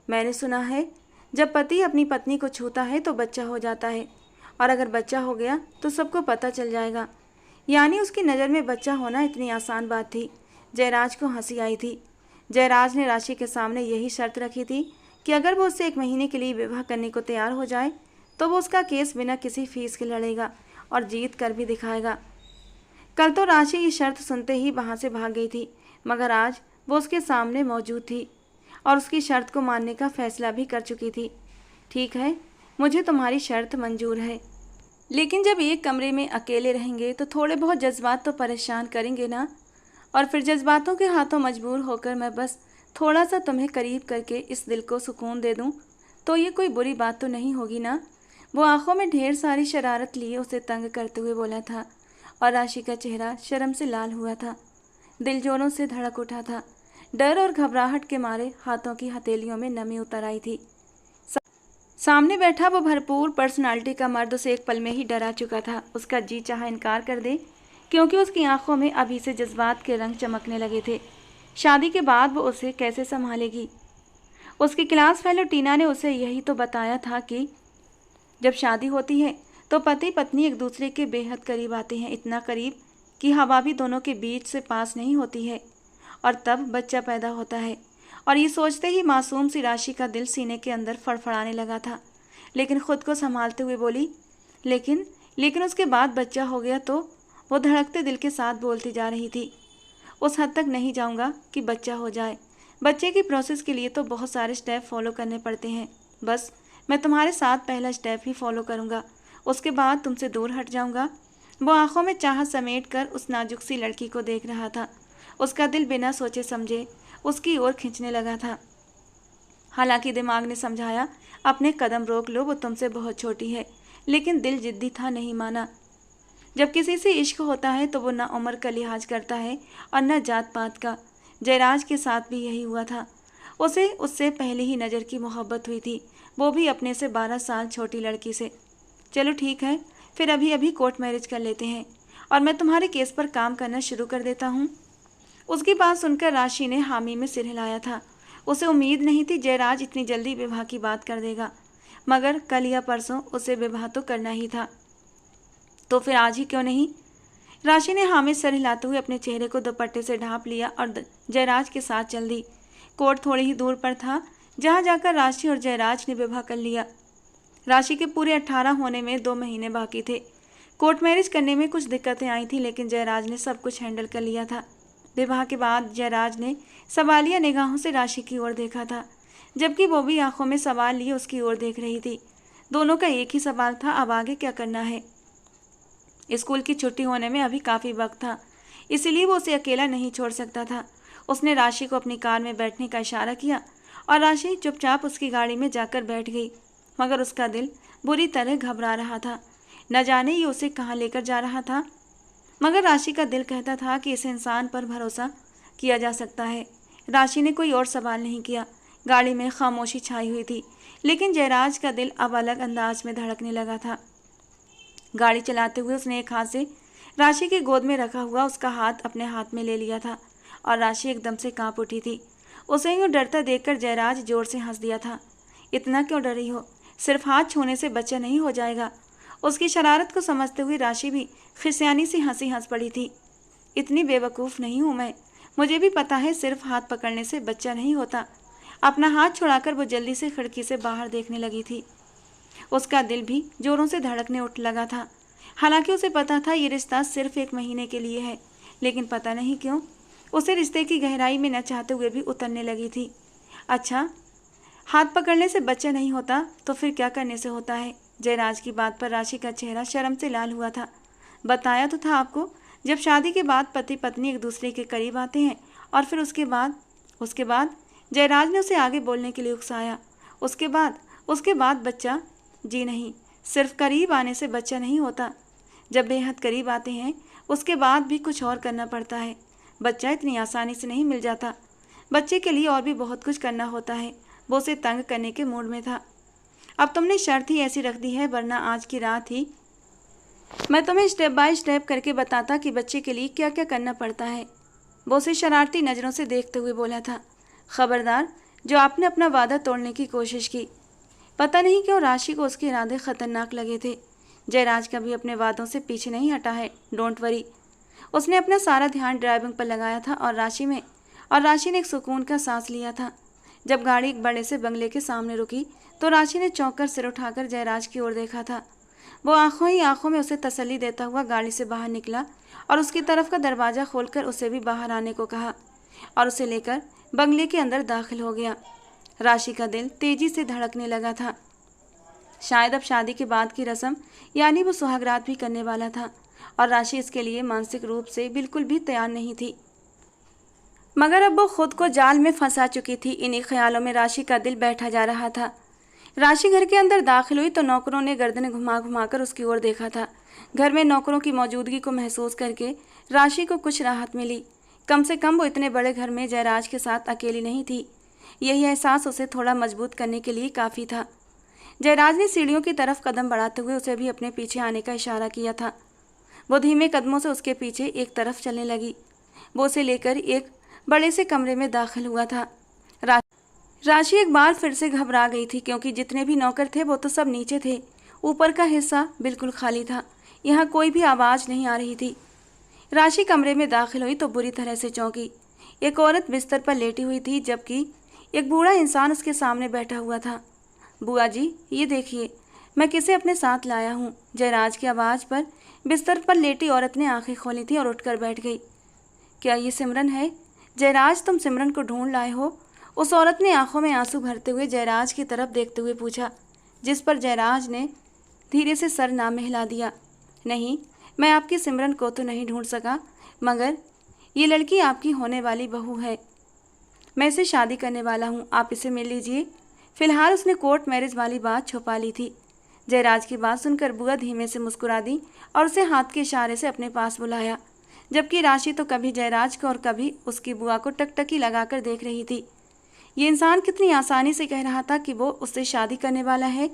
मैंने सुना है जब पति अपनी पत्नी को छूता है तो बच्चा हो जाता है, और अगर बच्चा हो गया तो सबको पता चल जाएगा। यानी उसकी नज़र में बच्चा होना इतनी आसान बात थी। जयराज को हंसी आई थी। जयराज ने राशि के सामने यही शर्त रखी थी कि अगर वो उससे 1 महीने के लिए विवाह करने को तैयार हो जाए तो वो उसका केस बिना किसी फीस के लड़ेगा और जीत कर भी दिखाएगा। कल तो राशि ये शर्त सुनते ही वहाँ से भाग गई थी, मगर आज वो उसके सामने मौजूद थी और उसकी शर्त को मानने का फैसला भी कर चुकी थी। ठीक है, मुझे तुम्हारी शर्त मंजूर है, लेकिन जब एक कमरे में अकेले रहेंगे तो थोड़े बहुत जज्बात तो परेशान करेंगे ना, और फिर जज्बातों के हाथों मजबूर होकर मैं बस थोड़ा सा तुम्हें करीब करके इस दिल को सुकून दे दूं तो ये कोई बुरी बात तो नहीं होगी ना। वो आंखों में ढेर सारी शरारत लिए उसे तंग करते हुए बोला था और राशि का चेहरा शर्म से लाल हुआ था। दिल जोरों से धड़क उठा था। डर और घबराहट के मारे हाथों की हथेलियों में नमी उतर आई थी। सामने बैठा वो भरपूर पर्सनालिटी का मर्द उसे एक पल में ही डरा चुका था। उसका जी चाहा इनकार कर दे, क्योंकि उसकी आंखों में अभी से जज्बात के रंग चमकने लगे थे। शादी के बाद वो उसे कैसे संभालेगी। उसकी क्लास फेलो टीना ने उसे यही तो बताया था कि जब शादी होती है तो पति पत्नी एक दूसरे के बेहद करीब आते हैं, इतना करीब कि हवा भी दोनों के बीच से पास नहीं होती है, और तब बच्चा पैदा होता है। और ये सोचते ही मासूम सी राशि का दिल सीने के अंदर फड़फड़ाने लगा था, लेकिन खुद को संभालते हुए बोली, लेकिन उसके बाद बच्चा हो गया तो। वो धड़कते दिल के साथ बोलती जा रही थी, उस हद तक नहीं जाऊंगा कि बच्चा हो जाए। बच्चे की प्रोसेस के लिए तो बहुत सारे स्टेप फॉलो करने पड़ते हैं। बस मैं तुम्हारे साथ पहला स्टेप ही फॉलो करूंगा, उसके बाद तुमसे दूर हट जाऊंगा। वो आंखों में चाहत समेट कर उस नाजुक सी लड़की को देख रहा था। उसका दिल बिना सोचे समझे उसकी ओर खींचने लगा था। हालांकि दिमाग ने समझाया, अपने कदम रोक लो, वो तुमसे बहुत छोटी है, लेकिन दिल जिद्दी था, नहीं माना। जब किसी से इश्क होता है तो वो न उम्र का लिहाज करता है और न जात पात का। जयराज के साथ भी यही हुआ था। उसे उससे पहले ही नज़र की मोहब्बत हुई थी, वो भी अपने से 12 साल छोटी लड़की से। चलो ठीक है, फिर अभी अभी कोर्ट मैरिज कर लेते हैं और मैं तुम्हारे केस पर काम करना शुरू कर देता हूँ। उसकी बात सुनकर राशि ने हामी में सिर हिलाया था। उसे उम्मीद नहीं थी जयराज इतनी जल्दी विवाह की बात कर देगा, मगर कल या परसों उसे विवाह तो करना ही था, तो फिर आज ही क्यों नहीं। राशि ने हामी सर हिलाते हुए अपने चेहरे को दुपट्टे से ढांप लिया और जयराज के साथ चल दी। कोर्ट थोड़ी ही दूर पर था, जहाँ जाकर राशि और जयराज ने विवाह कर लिया। राशि के पूरे 18 होने में 2 महीने बाकी थे। कोर्ट मैरिज करने में कुछ दिक्कतें आई थी, लेकिन जयराज ने सब कुछ हैंडल कर लिया था। विवाह के बाद जयराज ने सवालिया निगाहों से राशि की ओर देखा था, जबकि वो भी आंखों में सवाल लिए उसकी ओर देख रही थी। दोनों का एक ही सवाल था, अब आगे क्या करना है। स्कूल की छुट्टी होने में अभी काफ़ी वक्त था, इसीलिए वो उसे अकेला नहीं छोड़ सकता था। उसने राशि को अपनी कार में बैठने का इशारा किया और राशि चुपचाप उसकी गाड़ी में जाकर बैठ गई, मगर उसका दिल बुरी तरह घबरा रहा था। न जाने ये उसे कहाँ लेकर जा रहा था, मगर राशि का दिल कहता था कि इस इंसान पर भरोसा किया जा सकता है। राशि ने कोई और सवाल नहीं किया। गाड़ी में खामोशी छाई हुई थी, लेकिन जयराज का दिल अब अलग अंदाज में धड़कने लगा था। गाड़ी चलाते हुए उसने एक हाथ से राशि की गोद में रखा हुआ उसका हाथ अपने हाथ में ले लिया था और राशि एकदम से कांप उठी थी। उसे यूँ डरता देखकर जयराज जोर से हंस दिया था। इतना क्यों डरी हो, सिर्फ हाथ छूने से बच्चा नहीं हो जाएगा। उसकी शरारत को समझते हुए राशि भी खिसियानी सी हंसी हंस पड़ी थी। इतनी बेवकूफ़ नहीं हूँ मैं, मुझे भी पता है सिर्फ हाथ पकड़ने से बच्चा नहीं होता। अपना हाथ छुड़ाकर वो जल्दी से खिड़की से बाहर देखने लगी थी। उसका दिल भी जोरों से धड़कने उठ लगा था। हालांकि उसे पता था ये रिश्ता सिर्फ 1 महीने के लिए है, लेकिन पता नहीं क्यों उसे रिश्ते की गहराई में न चाहते हुए भी उतरने लगी थी। अच्छा, हाथ पकड़ने से बच्चा नहीं होता तो फिर क्या करने से होता है। जयराज की बात पर राशि का चेहरा शर्म से लाल हुआ था। बताया तो था आपको, जब शादी के बाद पति पत्नी एक दूसरे के करीब आते हैं और फिर उसके बाद जयराज ने उसे आगे बोलने के लिए उकसाया। उसके बाद बच्चा? जी नहीं, सिर्फ करीब आने से बच्चा नहीं होता। जब बेहद करीब आते हैं उसके बाद भी कुछ और करना पड़ता है। बच्चा इतनी आसानी से नहीं मिल जाता। बच्चे के लिए और भी बहुत कुछ करना होता है। वो उसे तंग करने के मूड में था। अब तुमने शर्त ही ऐसी रख दी है, वरना आज की रात ही मैं तुम्हें स्टेप बाय स्टेप करके बताता कि बच्चे के लिए क्या क्या करना पड़ता है। वो उसे शरारती नज़रों से देखते हुए बोला था। खबरदार, जो आपने अपना वादा तोड़ने की कोशिश की। पता नहीं क्यों राशि को उसके इरादे खतरनाक लगे थे। जयराज कभी अपने वादों से पीछे नहीं हटा है, डोंट वरी। उसने अपना सारा ध्यान ड्राइविंग पर लगाया था और राशि ने एक सुकून का सांस लिया था। जब गाड़ी एक बड़े से बंगले के सामने रुकी तो राशि ने चौंक कर सिर उठाकर जयराज की ओर देखा था। वो आंखों ही आंखों में उसे तसल्ली देता हुआ गाड़ी से बाहर निकला और उसकी तरफ का दरवाज़ा खोलकर उसे भी बाहर आने को कहा और उसे लेकर बंगले के अंदर दाखिल हो गया। राशि का दिल तेजी से धड़कने लगा था। शायद अब शादी के बाद की रस्म यानी वो सुहागरात भी करने वाला था और राशि इसके लिए मानसिक रूप से बिल्कुल भी तैयार नहीं थी। मगर अब वो खुद को जाल में फंसा चुकी थी। इन्हीं ख्यालों में राशि का दिल बैठा जा रहा था। राशि घर के अंदर दाखिल हुई तो नौकरों ने गर्दन घुमा घुमा कर उसकी ओर देखा था। घर में नौकरों की मौजूदगी को महसूस करके राशि को कुछ राहत मिली। कम से कम वो इतने बड़े घर में जयराज के साथ अकेली नहीं थी। यही एहसास उसे थोड़ा मजबूत करने के लिए काफ़ी था। जयराज ने सीढ़ियों की तरफ कदम बढ़ाते हुए उसे भी अपने पीछे आने का इशारा किया था। वो धीमे कदमों से उसके पीछे एक तरफ चलने लगी। वो उसे लेकर एक बड़े से कमरे में दाखिल हुआ था। राशि एक बार फिर से घबरा गई थी, क्योंकि जितने भी नौकर थे वो तो सब नीचे थे। ऊपर का हिस्सा बिल्कुल खाली था। यहाँ कोई भी आवाज़ नहीं आ रही थी। राशि कमरे में दाखिल हुई तो बुरी तरह से चौंकी। एक औरत बिस्तर पर लेटी हुई थी, जबकि एक बूढ़ा इंसान उसके सामने बैठा हुआ था। बुआ जी, ये देखिए, मैं किसे अपने साथ लाया हूँ। जयराज की आवाज़ पर बिस्तर पर लेटी औरत ने आंखें खोली थी और उठकर बैठ गई। क्या ये सिमरन है? जयराज, तुम सिमरन को ढूंढ लाए हो? उस औरत ने आंखों में आंसू भरते हुए जयराज की तरफ देखते हुए पूछा, जिस पर जयराज ने धीरे से सर नाम हिला दिया। नहीं, मैं आपकी सिमरन को तो नहीं ढूंढ सका, मगर ये लड़की आपकी होने वाली बहू है। मैं इसे शादी करने वाला हूँ, आप इसे मिल लीजिए। फिलहाल उसने कोर्ट मैरिज वाली बात छुपा ली थी। जयराज की बात सुनकर बुआ धीमे से मुस्कुरा दी और उसे हाथ के इशारे से अपने पास बुलाया, जबकि राशि तो कभी जयराज को और कभी उसकी बुआ को टकटकी लगाकर देख रही थी। ये इंसान कितनी आसानी से कह रहा था कि वो उससे शादी करने वाला है।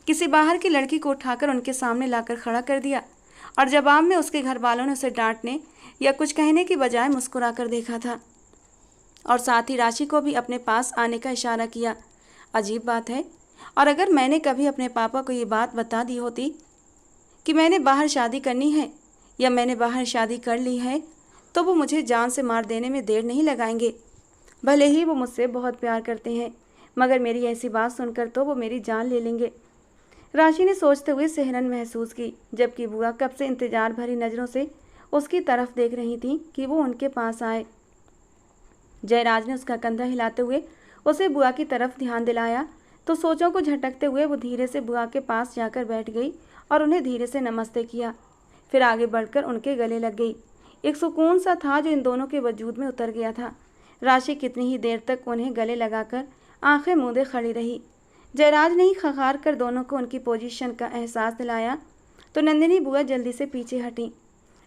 किसी बाहर की लड़की को उठाकर उनके सामने लाकर खड़ा कर दिया और जवाब में उसके घर वालों ने उसे डांटने या कुछ कहने की बजाय मुस्कुरा कर देखा था, और साथ ही राशि को भी अपने पास आने का इशारा किया। अजीब बात है, और अगर मैंने कभी अपने पापा को ये बात बता दी होती कि मैंने बाहर शादी करनी है या मैंने बाहर शादी कर ली है, तो वो मुझे जान से मार देने में देर नहीं लगाएंगे। भले ही वो मुझसे बहुत प्यार करते हैं, मगर मेरी ऐसी बात सुनकर तो वो मेरी जान ले लेंगे। राशि ने सोचते हुए सिहरन महसूस की, जबकि बुआ कब से इंतजार भरी नज़रों से उसकी तरफ देख रही थी कि वो उनके पास आए। जयराज ने उसका कंधा हिलाते हुए उसे बुआ की तरफ ध्यान दिलाया तो सोचों को झटकते हुए वो धीरे से बुआ के पास जाकर बैठ गई और उन्हें धीरे से नमस्ते किया। फिर आगे बढ़कर उनके गले लग गई। एक सुकून सा था जो इन दोनों के वजूद में उतर गया था। राशि कितनी ही देर तक उन्हें गले लगाकर आंखें मूंदे खड़ी रही। जयराज ने ही खखार कर दोनों को उनकी पोजीशन का एहसास दिलाया तो नंदिनी बुआ जल्दी से पीछे हटी।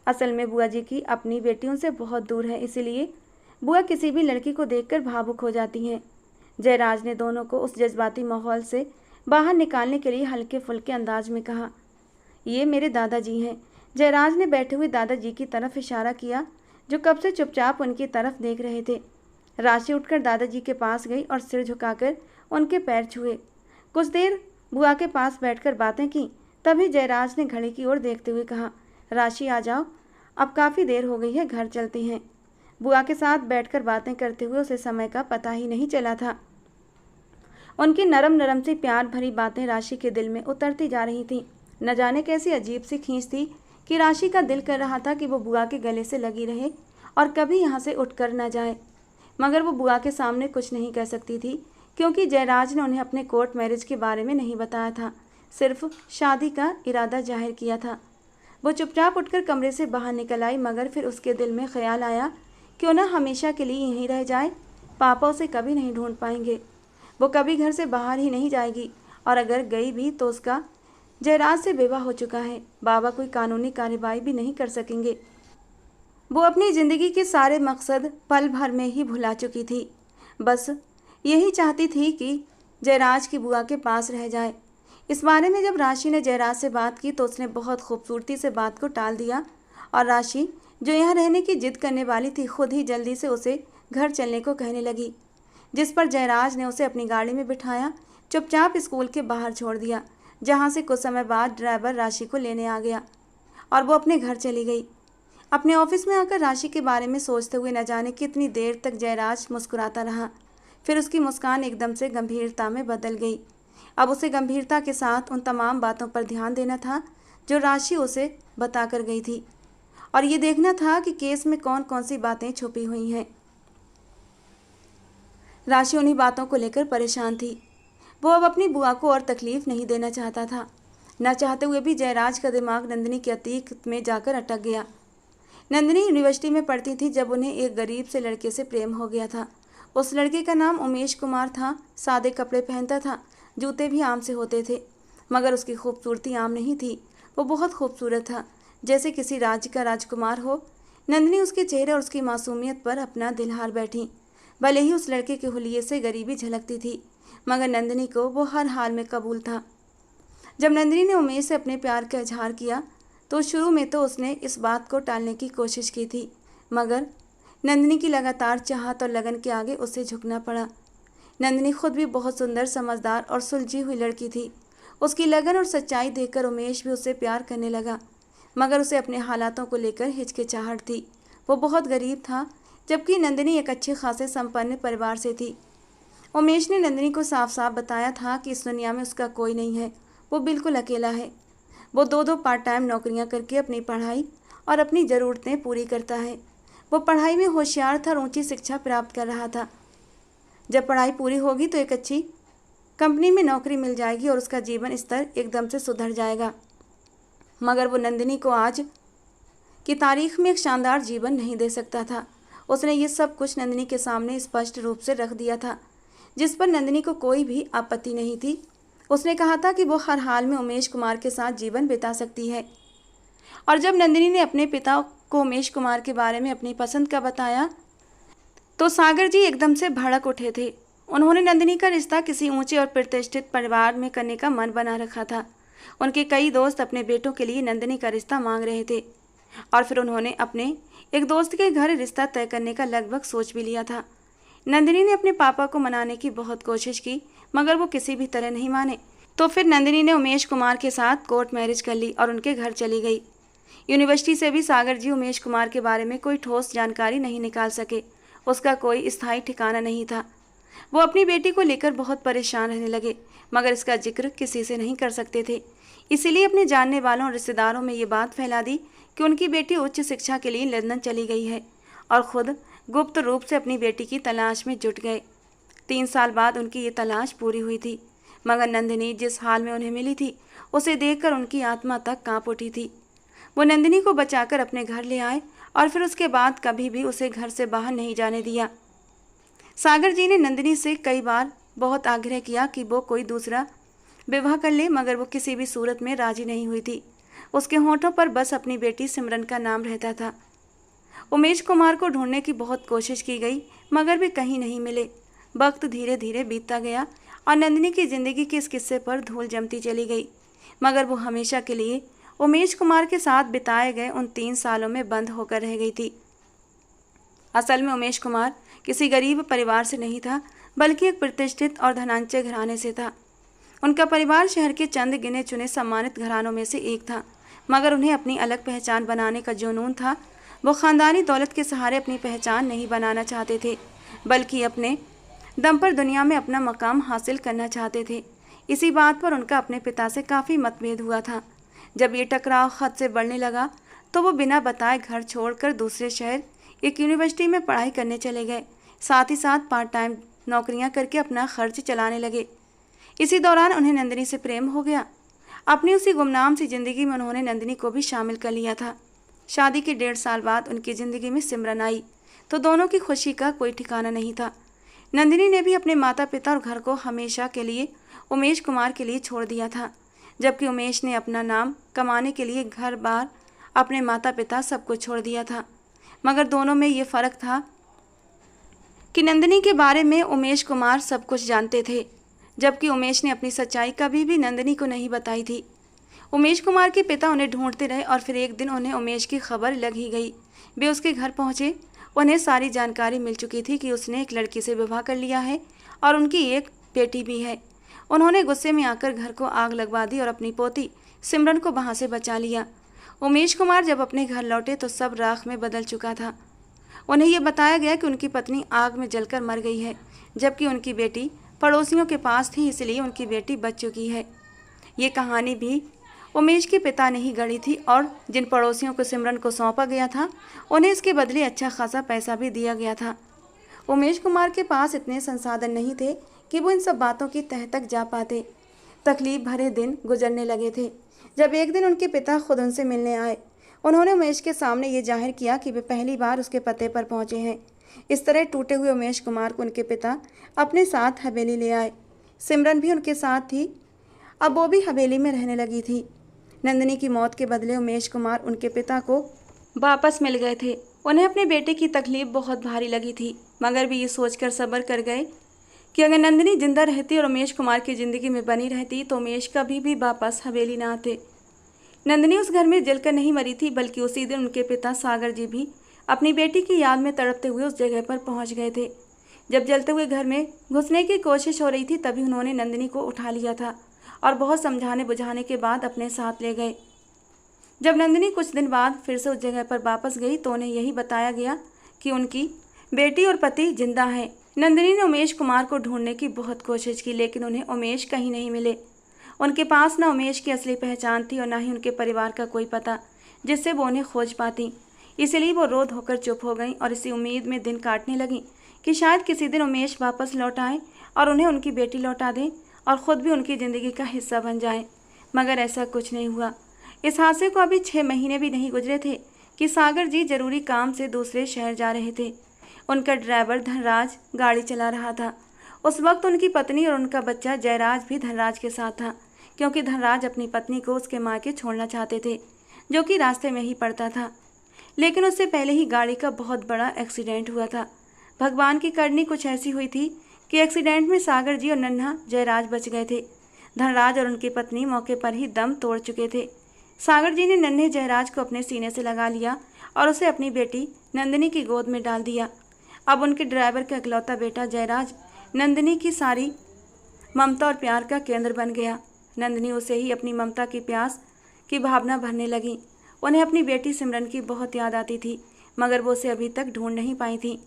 असल में बुआ जी की अपनी बेटियों से बहुत दूर है, इसीलिए बुआ किसी भी लड़की को देखकर भावुक हो जाती हैं। जयराज ने दोनों को उस जज्बाती माहौल से बाहर निकालने के लिए हल्के फुल्के अंदाज में कहा, ये मेरे दादाजी हैं। जयराज ने बैठे हुए दादाजी की तरफ इशारा किया, जो कब से चुपचाप उनकी तरफ देख रहे थे। राशि उठकर दादाजी के पास गई और सिर झुकाकर उनके पैर छुए। कुछ देर बुआ के पास बैठकर बातें की। तभी जयराज ने घड़ी की ओर देखते हुए कहा, राशि आ जाओ, अब काफ़ी देर हो गई है, घर चलते हैं। बुआ के साथ बैठकर बातें करते हुए उसे समय का पता ही नहीं चला था। उनकी नरम नरम सी प्यार भरी बातें राशि के दिल में उतरती जा रही थीं। न जाने कैसी अजीब सी खींच थी कि राशि का दिल कर रहा था कि वो बुआ के गले से लगी रहे और कभी यहाँ से उठकर न जाए, मगर वो बुआ के सामने कुछ नहीं कह सकती थी, क्योंकि जयराज ने उन्हें अपने कोर्ट मैरिज के बारे में नहीं बताया था, सिर्फ शादी का इरादा जाहिर किया था। वो चुपचाप उठकर कमरे से बाहर निकल आई, मगर फिर उसके दिल में ख्याल आया, क्यों ना हमेशा के लिए यहीं रह जाए। पापा उसे कभी नहीं ढूंढ पाएंगे, वो कभी घर से बाहर ही नहीं जाएगी, और अगर गई भी तो उसका जयराज से विवाह हो चुका है। बाबा कोई कानूनी कार्रवाई भी नहीं कर सकेंगे। वो अपनी ज़िंदगी के सारे मकसद पल भर में ही भुला चुकी थी। बस यही चाहती थी कि जयराज की बुआ के पास रह जाए। इस बारे में जब राशि ने जयराज से बात की तो उसने बहुत खूबसूरती से बात को टाल दिया, और राशि जो यहाँ रहने की जिद करने वाली थी खुद ही जल्दी से उसे घर चलने को कहने लगी, जिस पर जयराज ने उसे अपनी गाड़ी में बिठाया, चुपचाप स्कूल के बाहर छोड़ दिया, जहाँ से कुछ समय बाद ड्राइवर राशि को लेने आ गया और वो अपने घर चली गई। अपने ऑफिस में आकर राशि के बारे में सोचते हुए न जाने कितनी देर तक जयराज मुस्कुराता रहा। फिर उसकी मुस्कान एकदम से गंभीरता में बदल गई। अब उसे गंभीरता के साथ उन तमाम बातों पर ध्यान देना था जो राशि उसे बता कर गई थी, और ये देखना था कि केस में कौन कौन सी बातें छुपी हुई हैं। राशि उन्हीं बातों को लेकर परेशान थी। वो अब अपनी बुआ को और तकलीफ नहीं देना चाहता था। न चाहते हुए भी जयराज का दिमाग नंदिनी के अतीत में जाकर अटक गया। नंदिनी यूनिवर्सिटी में पढ़ती थी जब उन्हें एक गरीब से लड़के से प्रेम हो गया था। उस लड़के का नाम उमेश कुमार था। सादे कपड़े पहनता था, जूते भी आम से होते थे, मगर उसकी खूबसूरती आम नहीं थी। वो बहुत खूबसूरत था, जैसे किसी राज्य का राजकुमार हो। नंदिनी उसके चेहरे और उसकी मासूमियत पर अपना दिल हार बैठी। भले ही उस लड़के के हुलिये से गरीबी झलकती थी, मगर नंदिनी को वो हर हाल में कबूल था। जब नंदिनी ने उमेश से अपने प्यार का इजहार किया तो शुरू में तो उसने इस बात को टालने की कोशिश की थी, मगर नंदिनी की लगातार चाहत और लगन के आगे उसे झुकना पड़ा। नंदिनी खुद भी बहुत सुंदर, समझदार और सुलझी हुई लड़की थी। उसकी लगन और सच्चाई देखकर उमेश भी उससे प्यार करने लगा, मगर उसे अपने हालातों को लेकर हिचकिचाहट थी। वो बहुत गरीब था, जबकि नंदिनी एक अच्छे खासे संपन्न परिवार से थी। उमेश ने नंदिनी को साफ साफ बताया था कि इस दुनिया में उसका कोई नहीं है, वो बिल्कुल अकेला है। वो दो पार्ट टाइम नौकरियां करके अपनी पढ़ाई और अपनी ज़रूरतें पूरी करता है। वो पढ़ाई में होशियार था और ऊंची शिक्षा प्राप्त कर रहा था। जब पढ़ाई पूरी होगी तो एक अच्छी कंपनी में नौकरी मिल जाएगी और उसका जीवन स्तर एकदम से सुधर जाएगा। मगर वो नंदिनी को आज की तारीख में एक शानदार जीवन नहीं दे सकता था। उसने ये सब कुछ नंदिनी के सामने स्पष्ट रूप से रख दिया था, जिस पर नंदिनी को कोई भी आपत्ति नहीं थी। उसने कहा था कि वो हर हाल में उमेश कुमार के साथ जीवन बिता सकती है। और जब नंदिनी ने अपने पिता को उमेश कुमार के बारे में अपनी पसंद का बताया तो सागर जी एकदम से भड़क उठे थे। उन्होंने नंदिनी का रिश्ता किसी ऊंचे और प्रतिष्ठित परिवार में करने का मन बना रखा था। उनके कई दोस्त अपने बेटों के लिए नंदिनी का रिश्ता मांग रहे थे और फिर उन्होंने अपने एक दोस्त के घर रिश्ता तय करने का लगभग सोच भी लिया था। नंदिनी ने अपने पापा को मनाने की बहुत कोशिश की, मगर वो किसी भी तरह नहीं माने। तो फिर नंदिनी ने उमेश कुमार के साथ कोर्ट मैरिज कर ली और उनके घर चली गई। यूनिवर्सिटी से भी सागर जी उमेश कुमार के बारे में कोई ठोस जानकारी नहीं निकाल सके। उसका कोई स्थायी ठिकाना नहीं था। वो अपनी बेटी को लेकर बहुत परेशान रहने लगे, मगर इसका जिक्र किसी से नहीं कर सकते थे। इसीलिए अपने जानने वालों और रिश्तेदारों में ये बात फैला दी कि उनकी बेटी उच्च शिक्षा के लिए लंदन चली गई है और खुद गुप्त रूप से अपनी बेटी की तलाश में जुट गए। 3 साल बाद उनकी ये तलाश पूरी हुई थी, मगर नंदिनी जिस हाल में उन्हें मिली थी उसे देखकर उनकी आत्मा तक कांप उठी थी। वो नंदिनी को बचाकर अपने घर ले आए और फिर उसके बाद कभी भी उसे घर से बाहर नहीं जाने दिया। सागर जी ने नंदिनी से कई बार बहुत आग्रह किया कि वो कोई दूसरा विवाह कर ले, मगर वो किसी भी सूरत में राजी नहीं हुई थी। उसके होठों पर बस अपनी बेटी सिमरन का नाम रहता था। उमेश कुमार को ढूंढने की बहुत कोशिश की गई, मगर वे कहीं नहीं मिले। वक्त धीरे धीरे बीतता गया और नंदिनी की जिंदगी के इस किस्से पर धूल जमती चली गई, मगर वो हमेशा के लिए उमेश कुमार के साथ बिताए गए उन 3 सालों में बंद होकर रह गई थी। असल में उमेश कुमार किसी गरीब परिवार से नहीं था, बल्कि एक प्रतिष्ठित और धनाढ्य घराने से था। उनका परिवार शहर के चंद गिने चुने सम्मानित घरानों में से एक था, मगर उन्हें अपनी अलग पहचान बनाने का जुनून था। वो खानदानी दौलत के सहारे अपनी पहचान नहीं बनाना चाहते थे, बल्कि अपने दम पर दुनिया में अपना मकाम हासिल करना चाहते थे। इसी बात पर उनका अपने पिता से काफ़ी मतभेद हुआ था। जब ये टकराव हद से बढ़ने लगा तो वो बिना बताए घर छोड़कर दूसरे शहर एक यूनिवर्सिटी में पढ़ाई करने चले गए। साथ ही साथ पार्ट टाइम नौकरियां करके अपना खर्च चलाने लगे। इसी दौरान उन्हें नंदिनी से प्रेम हो गया। अपनी उसी गुमनाम सी जिंदगी में उन्होंने नंदिनी को भी शामिल कर लिया था। शादी के 1.5 साल बाद उनकी ज़िंदगी में सिमरन आई तो दोनों की खुशी का कोई ठिकाना नहीं था। नंदिनी ने भी अपने माता पिता और घर को हमेशा के लिए उमेश कुमार के लिए छोड़ दिया था, जबकि उमेश ने अपना नाम कमाने के लिए घर बार, अपने माता पिता सब कुछ छोड़ दिया था। मगर दोनों में ये फ़र्क था कि नंदिनी के बारे में उमेश कुमार सब कुछ जानते थे, जबकि उमेश ने अपनी सच्चाई कभी भी नंदिनी को नहीं बताई थी। उमेश कुमार के पिता उन्हें ढूंढते रहे और फिर एक दिन उन्हें उमेश की खबर लग ही गई। वे उसके घर पहुंचे। उन्हें सारी जानकारी मिल चुकी थी कि उसने एक लड़की से विवाह कर लिया है और उनकी एक बेटी भी है। उन्होंने गुस्से में आकर घर को आग लगवा दी और अपनी पोती सिमरन को वहां से बचा लिया। उमेश कुमार जब अपने घर लौटे तो सब राख में बदल चुका था। उन्हें यह बताया गया कि उनकी पत्नी आग में जलकर मर गई है, जबकि उनकी बेटी पड़ोसियों के पास थी, इसलिए उनकी बेटी बच चुकी है। ये कहानी भी उमेश के पिता ने ही गढ़ी थी और जिन पड़ोसियों को सिमरन को सौंपा गया था उन्हें इसके बदले अच्छा खासा पैसा भी दिया गया था। उमेश कुमार के पास इतने संसाधन नहीं थे कि वो इन सब बातों की तह तक जा पाते। तकलीफ भरे दिन गुजरने लगे थे। जब एक दिन उनके पिता खुद उनसे मिलने आए, उन्होंने उमेश के सामने ये जाहिर किया कि वे पहली बार उसके पते पर पहुंचे हैं। इस तरह टूटे हुए उमेश कुमार को उनके पिता अपने साथ हवेली ले आए। सिमरन भी उनके साथ थी। अब वो भी हवेली में रहने लगी थी। नंदिनी की मौत के बदले उमेश कुमार उनके पिता को वापस मिल गए थे। उन्हें अपने बेटे की तकलीफ बहुत भारी लगी थी, मगर भी ये सोचकर सब्र कर गए कि अगर नंदिनी जिंदा रहती और उमेश कुमार की ज़िंदगी में बनी रहती तो उमेश कभी भी वापस हवेली ना आते। नंदिनी उस घर में जलकर नहीं मरी थी, बल्कि उसी दिन उनके पिता सागर जी भी अपनी बेटी की याद में तड़पते हुए उस जगह पर पहुंच गए थे। जब जलते हुए घर में घुसने की कोशिश हो रही थी तभी उन्होंने नंदिनी को उठा लिया था और बहुत समझाने बुझाने के बाद अपने साथ ले गए। जब नंदिनी कुछ दिन बाद फिर से उस जगह पर वापस गई तो उन्हें यही बताया गया कि उनकी बेटी और पति जिंदा हैं। नंदिनी ने उमेश कुमार को ढूंढने की बहुत कोशिश की, लेकिन उन्हें उमेश कहीं नहीं मिले। उनके पास न उमेश की असली पहचान थी और न ही उनके परिवार का कोई पता जिससे वो उन्हें खोज पाती। इसलिए वो रो धोकर चुप हो गईं और इसी उम्मीद में दिन काटने लगीं कि शायद किसी दिन उमेश वापस लौट आए और उन्हें उनकी बेटी लौटा दें और ख़ुद भी उनकी ज़िंदगी का हिस्सा बन जाए। मगर ऐसा कुछ नहीं हुआ। इस हादसे को अभी 6 महीने भी नहीं गुजरे थे कि सागर जी जरूरी काम से दूसरे शहर जा रहे थे। उनका ड्राइवर धनराज गाड़ी चला रहा था। उस वक्त उनकी पत्नी और उनका बच्चा जयराज भी धनराज के साथ था, क्योंकि धनराज अपनी पत्नी को उसके मायके छोड़ना चाहते थे, जो कि रास्ते में ही पड़ता था। लेकिन उससे पहले ही गाड़ी का बहुत बड़ा एक्सीडेंट हुआ था। भगवान की करनी कुछ ऐसी हुई थी कि एक्सीडेंट में सागर जी और नन्हा जयराज बच गए थे। धनराज और उनकी पत्नी मौके पर ही दम तोड़ चुके थे। सागर जी ने नन्हे जयराज को अपने सीने से लगा लिया और उसे अपनी बेटी नंदिनी की गोद में डाल दिया। अब उनके ड्राइवर का इकलौता बेटा जयराज नंदिनी की सारी ममता और प्यार का केंद्र बन गया। नंदिनी उसे ही अपनी ममता की प्यास की भावना भरने लगी। उन्हें अपनी बेटी सिमरन की बहुत याद आती थी, मगर वो उसे अभी तक ढूंढ नहीं पाई थी।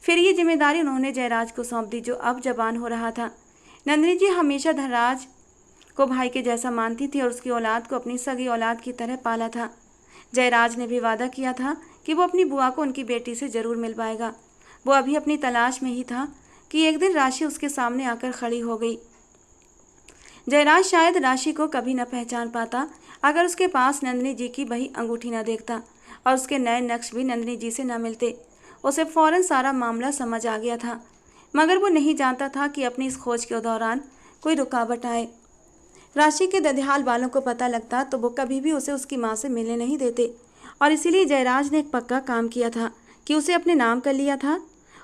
फिर ये जिम्मेदारी उन्होंने जयराज को सौंप दी, जो अब जवान हो रहा था। नंदिनी जी हमेशा धनराज को भाई के जैसा मानती थी और उसकी औलाद को अपनी सगी औलाद की तरह पाला था। जयराज ने भी वादा किया था कि वो अपनी बुआ को उनकी बेटी से ज़रूर मिल पाएगा। वो अभी अपनी तलाश में ही था कि एक दिन राशि उसके सामने आकर खड़ी हो गई। जयराज शायद राशि को कभी न पहचान पाता अगर उसके पास नंदिनी जी की वही अंगूठी न देखता और उसके नए नक्श भी नंदिनी जी से न मिलते। उसे फौरन सारा मामला समझ आ गया था, मगर वो नहीं जानता था कि अपनी इस खोज के दौरान कोई रुकावट आए। राशि के ददियाल वालों को पता लगता तो वो कभी भी उसे उसकी माँ से मिलने नहीं देते, और इसीलिए जयराज ने एक पक्का काम किया था कि उसे अपने नाम कर लिया था।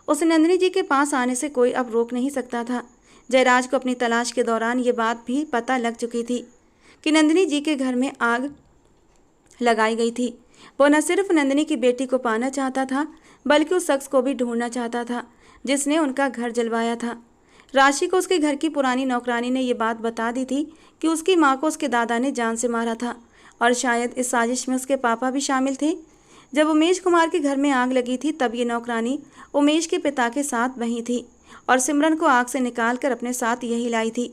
उसे नंदिनी जी के पास आने से कोई अब रोक नहीं सकता था। जयराज को अपनी तलाश के दौरान ये बात भी पता लग चुकी थी कि नंदिनी जी के घर में आग लगाई गई थी। वो न सिर्फ नंदिनी की बेटी को पाना चाहता था, बल्कि उस शख्स को भी ढूंढना चाहता था जिसने उनका घर जलवाया था। राशि को उसके घर की पुरानी नौकरानी ने ये बात बता दी थी कि उसकी माँ को उसके दादा ने जान से मारा था, और शायद इस साजिश में उसके पापा भी शामिल थे। जब उमेश कुमार के घर में आग लगी थी तब ये नौकरानी उमेश के पिता के साथ वहीं थी और सिमरन को आग से निकालकर अपने साथ यही लाई थी,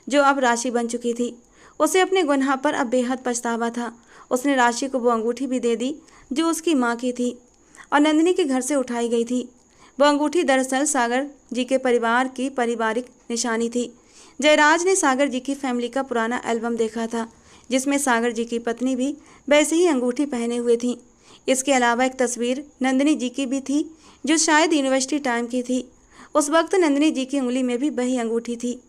जो अब राशि बन चुकी थी। उसे अपने गुनाह पर अब बेहद पछतावा था। उसने राशि को वो अंगूठी भी दे दी जो उसकी माँ की थी और नंदिनी के घर से उठाई गई थी। वो अंगूठी दरअसल सागर जी के परिवार की पारिवारिक निशानी थी। जयराज ने सागर जी की फैमिली का पुराना एल्बम देखा था, जिसमें सागर जी की पत्नी भी वैसे ही अंगूठी पहने हुए थी। इसके अलावा एक तस्वीर नंदिनी जी की भी थी, जो शायद यूनिवर्सिटी टाइम की थी। उस वक्त नंदिनी जी की उंगली में भी वही अंगूठी थी।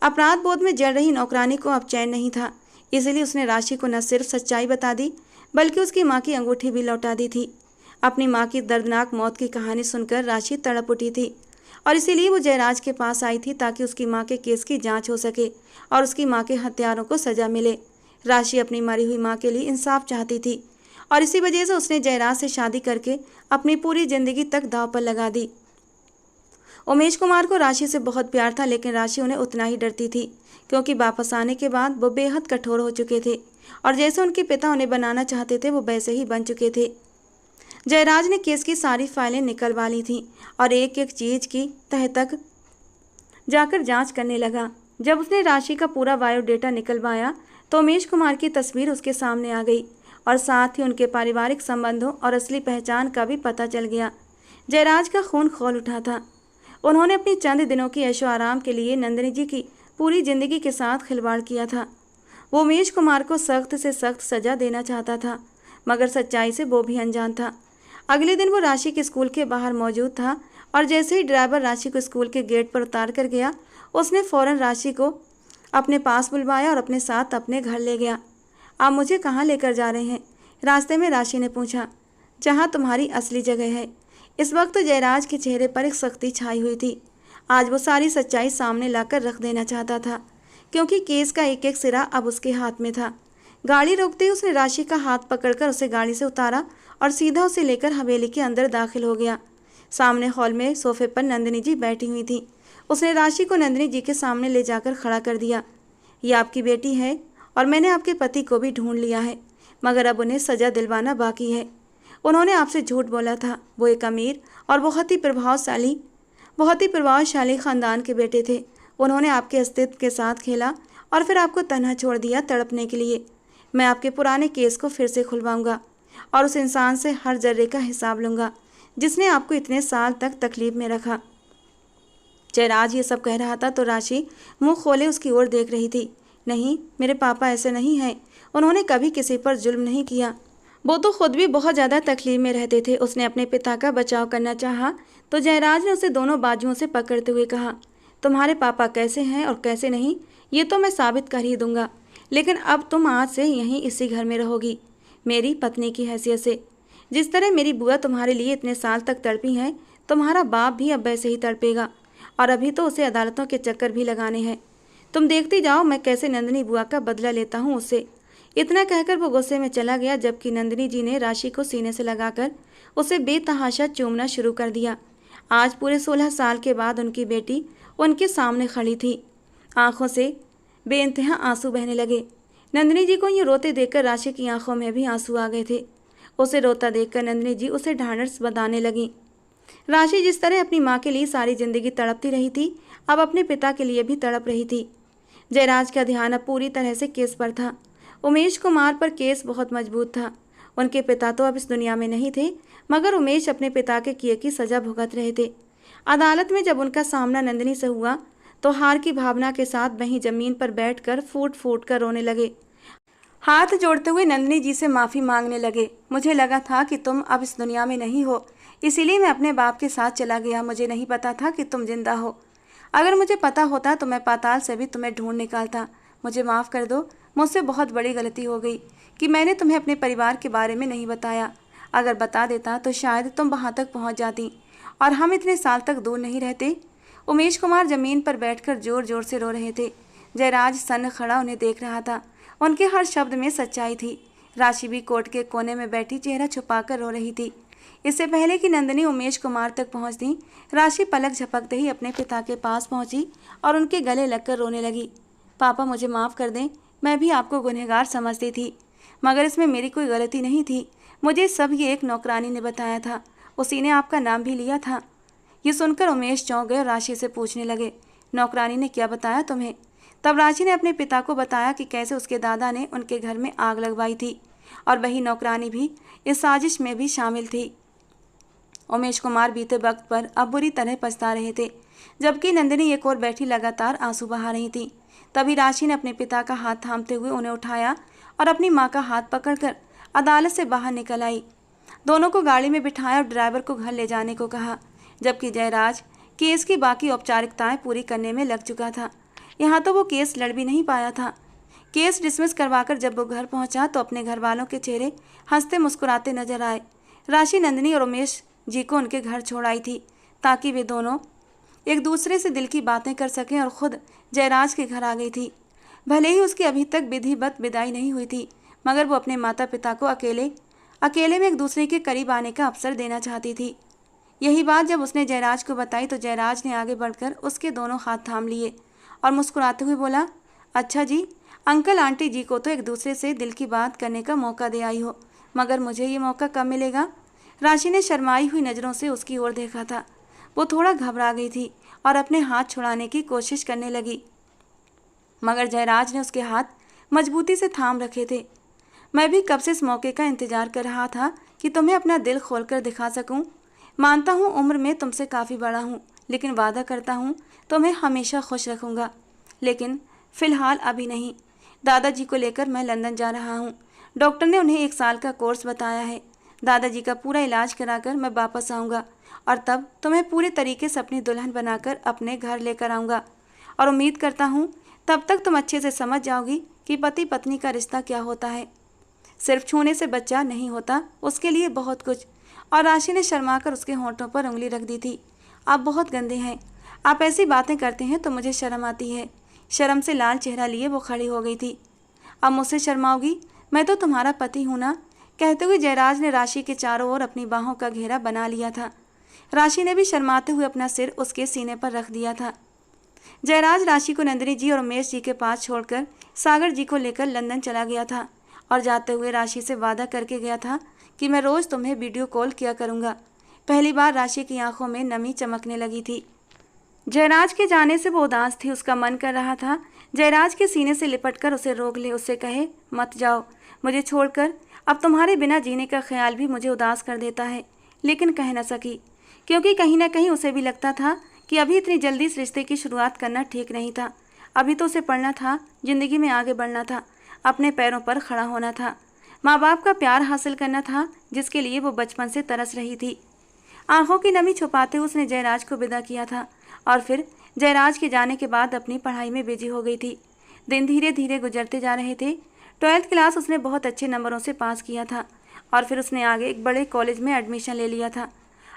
अपराध बोध में जल रही नौकरानी को अब चैन नहीं था, इसलिए उसने राशि को न सिर्फ सच्चाई बता दी, बल्कि उसकी माँ की अंगूठी भी लौटा दी थी। अपनी माँ की दर्दनाक मौत की कहानी सुनकर राशि तड़प उठी थी, और इसीलिए वो जयराज के पास आई थी ताकि उसकी माँ के केस की जांच हो सके और उसकी माँ के हत्यारों को सजा मिले। राशि अपनी मरी हुई माँ के लिए इंसाफ चाहती थी, और इसी वजह से उसने जयराज से शादी करके अपनी पूरी जिंदगी तक दांव पर लगा दी। उमेश कुमार को राशि से बहुत प्यार था, लेकिन राशि उन्हें उतना ही डरती थी, क्योंकि वापस आने के बाद वो बेहद कठोर हो चुके थे और जैसे उनके पिता उन्हें बनाना चाहते थे वो वैसे ही बन चुके थे। जयराज ने केस की सारी फाइलें निकलवा ली थीं और एक एक चीज़ की तह तक जाकर जांच करने लगा। जब उसने राशि का पूरा बायोडेटा निकलवाया तो उमेश कुमार की तस्वीर उसके सामने आ गई और साथ ही उनके पारिवारिक संबंधों और असली पहचान का भी पता चल गया। जयराज का खून खौल उठा था। उन्होंने अपनी चंद दिनों की ऐशो आराम के लिए नंदिनी जी की पूरी जिंदगी के साथ खिलवाड़ किया था। वो उमेश कुमार को सख्त से सख्त सज़ा देना चाहता था, मगर सच्चाई से वो भी अनजान था। अगले दिन वो राशि के स्कूल के बाहर मौजूद था और जैसे ही ड्राइवर राशि को स्कूल के गेट पर उतार कर गया, उसने फ़ौरन राशि को अपने पास बुलवाया और अपने साथ अपने घर ले गया। आप मुझे कहाँ लेकर जा रहे हैं? रास्ते में राशि ने पूछा। जहाँ तुम्हारी असली जगह है। इस वक्त जयराज के चेहरे पर एक सख्ती छाई हुई थी। आज वो सारी सच्चाई सामने लाकर रख देना चाहता था, क्योंकि केस का एक एक सिरा अब उसके हाथ में था। गाड़ी रोकते ही उसने राशि का हाथ पकड़कर उसे गाड़ी से उतारा और सीधा उसे लेकर हवेली के अंदर दाखिल हो गया। सामने हॉल में सोफे पर नंदिनी जी बैठी हुई थी। उसने राशि को नंदिनी जी के सामने ले जाकर खड़ा कर दिया। ये आपकी बेटी है और मैंने आपके पति को भी ढूंढ लिया है, मगर अब उन्हें सज़ा दिलवाना बाकी है। उन्होंने आपसे झूठ बोला था। वो एक अमीर और बहुत ही प्रभावशाली ख़ानदान के बेटे थे। उन्होंने आपके अस्तित्व के साथ खेला और फिर आपको तन्हा छोड़ दिया तड़पने के लिए। मैं आपके पुराने केस को फिर से खुलवाऊंगा और उस इंसान से हर जर्रे का हिसाब लूँगा जिसने आपको इतने साल तक तकलीफ में रखा। जयराज ये सब कह रहा था तो राशि मुंह खोले उसकी ओर देख रही थी। नहीं, मेरे पापा ऐसे नहीं हैं। उन्होंने कभी किसी पर जुल्म नहीं किया। वो तो खुद भी बहुत ज़्यादा तकलीफ में रहते थे। उसने अपने पिता का बचाव करना चाहा तो जयराज ने उसे दोनों बाजुओं से पकड़ते हुए कहा, तुम्हारे पापा कैसे हैं और कैसे नहीं ये तो मैं साबित कर ही दूंगा, लेकिन अब तुम आज से यहीं इसी घर में रहोगी मेरी पत्नी की हैसियत से। जिस तरह मेरी बुआ तुम्हारे लिए इतने साल तक तड़पी हैं, तुम्हारा बाप भी अब वैसे ही तड़पेगा, और अभी तो उसे अदालतों के चक्कर भी लगाने हैं। तुम देखती जाओ मैं कैसे नंदिनी बुआ का बदला लेता हूँ उससे। इतना कहकर वो गुस्से में चला गया, जबकि नंदिनी जी ने राशि को सीने से लगाकर उसे बेतहाशा चूमना शुरू कर दिया। आज पूरे 16 साल के बाद उनकी बेटी उनके सामने खड़ी थी। आंखों से बेइंतहा आंसू बहने लगे। नंदिनी जी को ये रोते देखकर राशि की आंखों में भी आंसू आ गए थे। उसे रोता देखकर नंदिनी जी उसे ढांढस बंधाने लगी। राशि जिस तरह अपनी माँ के लिए सारी जिंदगी तड़पती रही थी, अब अपने पिता के लिए भी तड़प रही थी। जयराज का ध्यान अब पूरी तरह से केस पर था। उमेश कुमार पर केस बहुत मजबूत था। उनके पिता तो अब इस दुनिया में नहीं थे, मगर उमेश अपने पिता के किए की सज़ा भुगत रहे थे। अदालत में जब उनका सामना नंदिनी से हुआ तो हार की भावना के साथ वहीं जमीन पर बैठकर फूट फूट कर रोने लगे। हाथ जोड़ते हुए नंदिनी जी से माफ़ी मांगने लगे। मुझे लगा था कि तुम अब इस दुनिया में नहीं हो, इसीलिए मैं अपने बाप के साथ चला गया। मुझे नहीं पता था कि तुम जिंदा हो। अगर मुझे पता होता तो मैं पाताल से भी तुम्हें ढूंढ निकालता। मुझे माफ़ कर दो, मुझसे बहुत बड़ी गलती हो गई कि मैंने तुम्हें अपने परिवार के बारे में नहीं बताया। अगर बता देता तो शायद तुम वहाँ तक पहुँच जाती और हम इतने साल तक दूर नहीं रहते। उमेश कुमार जमीन पर बैठकर जोर जोर से रो रहे थे। जयराज सन्न खड़ा उन्हें देख रहा था। उनके हर शब्द में सच्चाई थी। राशि भी कोर्ट के कोने में बैठी चेहरा छुपाकर रो रही थी। इससे पहले कि नंदिनी उमेश कुमार तक पहुंचती, राशि पलक झपकते ही अपने पिता के पास पहुंची और उनके गले लगकर रोने लगी। पापा मुझे माफ़ कर दें, मैं भी आपको गुनहगार समझती थी, मगर इसमें मेरी कोई गलती नहीं थी। मुझे सब ये एक नौकरानी ने बताया था। उसी ने आपका नाम भी लिया था। ये सुनकर उमेश चौंक गए और राशि से पूछने लगे, नौकरानी ने क्या बताया तुम्हें? तब राशि ने अपने पिता को बताया कि कैसे उसके दादा ने उनके घर में आग लगवाई थी और वही नौकरानी भी इस साजिश में भी शामिल थी। उमेश कुमार बीते वक्त पर अब बुरी तरह पछता रहे थे, जबकि नंदिनी एक और बैठी लगातार आंसू बहा रही थी। तभी राशि ने अपने पिता का हाथ थामते हुए उन्हें उठाया और अपनी माँ का हाथ पकड़कर अदालत से बाहर निकल आई। दोनों को गाड़ी में बिठाया और ड्राइवर को घर ले जाने को कहा, जबकि जयराज केस की बाकी औपचारिकताएं पूरी करने में लग चुका था। यहाँ तो वो केस लड़ भी नहीं पाया था। केस डिसमिस करवाकर जब वो घर पहुँचा तो अपने घर वालों के चेहरे हंसते मुस्कुराते नजर आए। राशि नंदिनी और उमेश जी को उनके घर छोड़ आई थी ताकि वे दोनों एक दूसरे से दिल की बातें कर सकें, और ख़ुद जयराज के घर आ गई थी। भले ही उसकी अभी तक विधिवत विदाई नहीं हुई थी, मगर वो अपने माता पिता को अकेले में एक दूसरे के करीब आने का अवसर देना चाहती थी। यही बात जब उसने जयराज को बताई तो जयराज ने आगे बढ़कर उसके दोनों हाथ थाम लिए और मुस्कुराते हुए बोला, अच्छा जी, अंकल आंटी जी को तो एक दूसरे से दिल की बात करने का मौका दे आई हो, मगर मुझे ये मौका कब मिलेगा? राशि ने शर्माई हुई नज़रों से उसकी ओर देखा था। वो थोड़ा घबरा गई थी और अपने हाथ छुड़ाने की कोशिश करने लगी, मगर जयराज ने उसके हाथ मजबूती से थाम रखे थे। मैं भी कब से इस मौके का इंतजार कर रहा था कि तुम्हें अपना दिल खोलकर दिखा सकूं। मानता हूं उम्र में तुमसे काफ़ी बड़ा हूं, लेकिन वादा करता हूं तुम्हें हमेशा खुश रखूंगा, लेकिन फ़िलहाल अभी नहीं। दादाजी को लेकर मैं लंदन जा रहा हूं। डॉक्टर ने उन्हें 1 साल का कोर्स बताया है। दादाजी का पूरा इलाज कराकर मैं वापस आऊँगा और तब तुम्हें पूरे तरीके से अपनी दुल्हन बनाकर अपने घर लेकर आऊँगा। और उम्मीद करता हूँ तब तक तुम अच्छे से समझ जाओगी कि पति पत्नी का रिश्ता क्या होता है। सिर्फ छूने से बच्चा नहीं होता, उसके लिए बहुत कुछ। और राशि ने शर्माकर उसके होंठों पर उंगली रख दी थी। आप बहुत गंदे हैं, आप ऐसी बातें करते हैं तो मुझे शर्म आती है। शर्म से लाल चेहरा लिए वो खड़ी हो गई थी। अब मुझसे शर्माओगी? मैं तो तुम्हारा पति हूँ ना, कहते हुए जयराज ने राशि के चारों ओर अपनी बाहों का घेरा बना लिया था। राशि ने भी शर्माते हुए अपना सिर उसके सीने पर रख दिया था। जयराज राशि को नंदिनी जी और उमेश जी के पास छोड़कर सागर जी को लेकर लंदन चला गया था और जाते हुए राशि से वादा करके गया था कि मैं रोज़ तुम्हें वीडियो कॉल किया करूँगा। पहली बार राशि की आंखों में नमी चमकने लगी थी। जयराज के जाने से वो उदास थी। उसका मन कर रहा था जयराज के सीने से लिपटकर उसे रोक ले, उससे कहे मत जाओ मुझे छोड़कर, अब तुम्हारे बिना जीने का ख्याल भी मुझे उदास कर देता है। लेकिन कह न सकी, क्योंकि कहीं ना कहीं उसे भी लगता था कि अभी इतनी जल्दी इस रिश्ते की शुरुआत करना ठीक नहीं था। अभी तो उसे पढ़ना था, जिंदगी में आगे बढ़ना था, अपने पैरों पर खड़ा होना था, माँ बाप का प्यार हासिल करना था जिसके लिए वो बचपन से तरस रही थी। आंखों की नमी छुपाते हुए उसने जयराज को विदा किया था और फिर जयराज के जाने के बाद अपनी पढ़ाई में बिजी हो गई थी। दिन धीरे धीरे गुजरते जा रहे थे। 12th क्लास उसने बहुत अच्छे नंबरों से पास किया था और फिर उसने आगे एक बड़े कॉलेज में एडमिशन ले लिया था।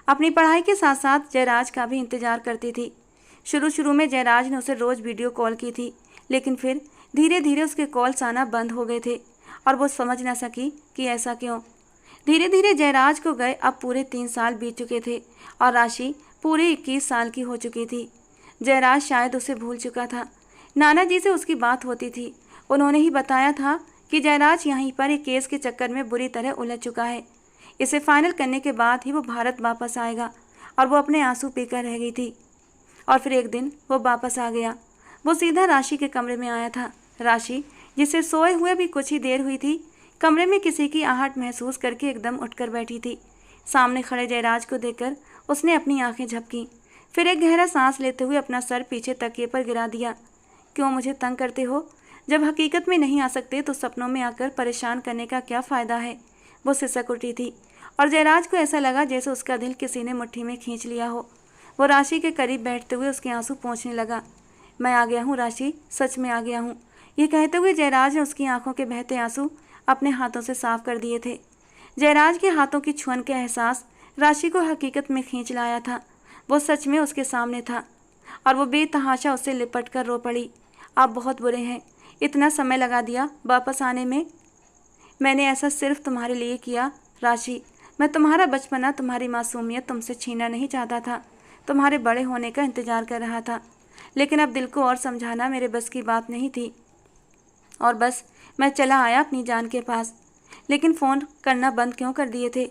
अपनी पढ़ाई के साथ साथ जयराज का भी इंतजार करती थी। शुरू में जयराज ने उसे रोज़ वीडियो कॉल की थी, लेकिन फिर धीरे धीरे उसके कॉल्स आना बंद हो गए थे और वो समझ ना सकी कि ऐसा क्यों। धीरे धीरे जयराज को गए अब पूरे 3 साल बीत चुके थे और राशि पूरे 21 साल की हो चुकी थी। जयराज शायद उसे भूल चुका था। नाना जी से उसकी बात होती थी। उन्होंने ही बताया था कि जयराज यहीं पर एक केस के चक्कर में बुरी तरह उलझ चुका है। इसे फाइनल करने के बाद ही वो भारत वापस आएगा। और वो अपने आंसू पीकर रह गई थी। और फिर एक दिन वो वापस आ गया। वो सीधा राशि के कमरे में आया था। राशि, जिसे सोए हुए भी कुछ ही देर हुई थी, कमरे में किसी की आहट महसूस करके एकदम उठकर बैठी थी। सामने खड़े जयराज को देखकर उसने अपनी आंखें झपकीं, फिर एक गहरा सांस लेते हुए अपना सर पीछे तकिए पर गिरा दिया। क्यों मुझे तंग करते हो? जब हकीकत में नहीं आ सकते तो सपनों में आकर परेशान करने का क्या फ़ायदा है? वो सिसक उठी थी और जयराज को ऐसा लगा जैसे उसका दिल किसी ने मुट्ठी में खींच लिया हो। वो राशि के करीब बैठते हुए उसके आंसू पोंछने लगा। मैं आ गया हूँ राशि, सच में आ गया हूँ। ये कहते हुए जयराज ने उसकी आंखों के बहते आंसू अपने हाथों से साफ कर दिए थे। जयराज के हाथों की छुअन का एहसास राशि को हकीकत में खींच लाया था। वो सच में उसके सामने था और वो बेतहाशा उससे लिपट कर रो पड़ी। आप बहुत बुरे हैं, इतना समय लगा दिया वापस आने में। मैंने ऐसा सिर्फ तुम्हारे लिए किया राशि। मैं तुम्हारा बचपना, तुम्हारी मासूमियत तुमसे छीनना नहीं चाहता था। तुम्हारे बड़े होने का इंतजार कर रहा था, लेकिन अब दिल को और समझाना मेरे बस की बात नहीं थी और बस मैं चला आया अपनी जान के पास। लेकिन फ़ोन करना बंद क्यों कर दिए थे?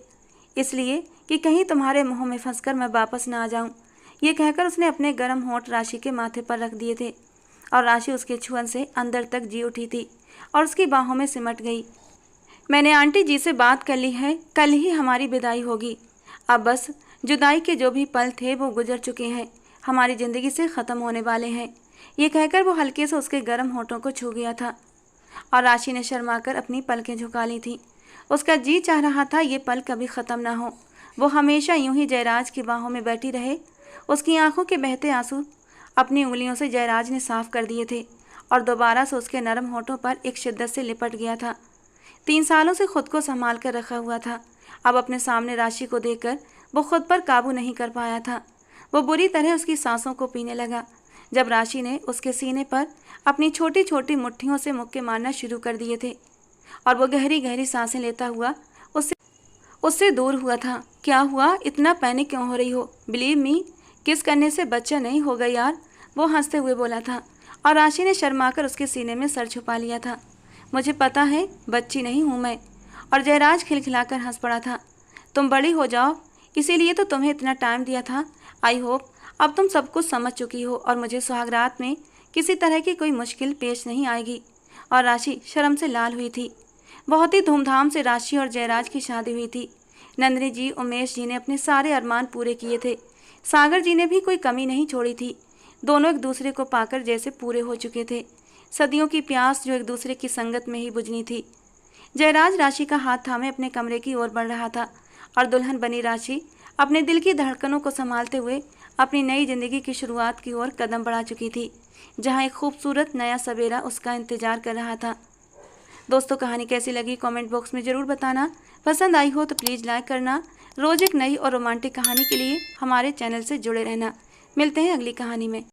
इसलिए कि कहीं तुम्हारे मुंह में फंसकर मैं वापस ना आ जाऊं। ये कहकर उसने अपने गर्म होंठ राशि के माथे पर रख दिए थे और राशि उसके छुअन से अंदर तक जी उठी थी और उसकी बाहों में सिमट गई। मैंने आंटी जी से बात कर ली है, कल ही हमारी विदाई होगी। अब बस जुदाई के जो भी पल थे वो गुजर चुके हैं, हमारी ज़िंदगी से ख़त्म होने वाले हैं। ये कहकर वो हल्के से उसके गर्म होठों को छू गया था और राशि ने शर्माकर अपनी पलकें झुका ली थी। उसका जी चाह रहा था ये पल कभी ख़त्म ना हो, वो हमेशा यूं ही जयराज की बाहों में बैठी रहे। उसकी आंखों के बहते आंसू अपनी उंगलियों से जयराज ने साफ कर दिए थे और दोबारा से उसके नरम होठों पर एक शिद्दत से लिपट गया था। 3 सालों से खुद को संभाल कर रखा हुआ था, अब अपने सामने राशि को देखकर वो खुद पर काबू नहीं कर पाया था। वो बुरी तरह उसकी सांसों को पीने लगा। जब राशि ने उसके सीने पर अपनी छोटी छोटी मुट्ठियों से मुक्के मारना शुरू कर दिए थे और वो गहरी गहरी सांसें लेता हुआ उससे दूर हुआ था। क्या हुआ, इतना पैनिक क्यों हो रही हो? बिलीव मी, किस करने से बच्चा नहीं होगा यार, वो हंसते हुए बोला था और राशि ने शर्माकर उसके सीने में सर छुपा लिया था। मुझे पता है बच्ची नहीं हूँ मैं। और जयराज खिलखिलाकर हंस पड़ा था। तुम बड़ी हो जाओ, इसीलिए तो तुम्हें इतना टाइम दिया था। आई होप अब तुम सब कुछ समझ चुकी हो और मुझे सुहागरात में किसी तरह की कोई मुश्किल पेश नहीं आएगी। और राशि शर्म से लाल हुई थी। बहुत ही धूमधाम से राशि और जयराज की शादी हुई थी। नंदिनी जी, उमेश जी ने अपने सारे अरमान पूरे किए थे। सागर जी ने भी कोई कमी नहीं छोड़ी थी। दोनों एक दूसरे को पाकर जैसे पूरे हो चुके थे। सदियों की प्यास जो एक दूसरे की संगत में ही बुझनी थी। जयराज राशि का हाथ थामे अपने कमरे की ओर बढ़ रहा था और दुल्हन बनी राशि अपने दिल की धड़कनों को संभालते हुए अपनी नई जिंदगी की शुरुआत की ओर कदम बढ़ा चुकी थी, जहां एक खूबसूरत नया सवेरा उसका इंतजार कर रहा था। दोस्तों, कहानी कैसी लगी कमेंट बॉक्स में ज़रूर बताना। पसंद आई हो तो प्लीज़ लाइक करना। रोज़ एक नई और रोमांटिक कहानी के लिए हमारे चैनल से जुड़े रहना। मिलते हैं अगली कहानी में।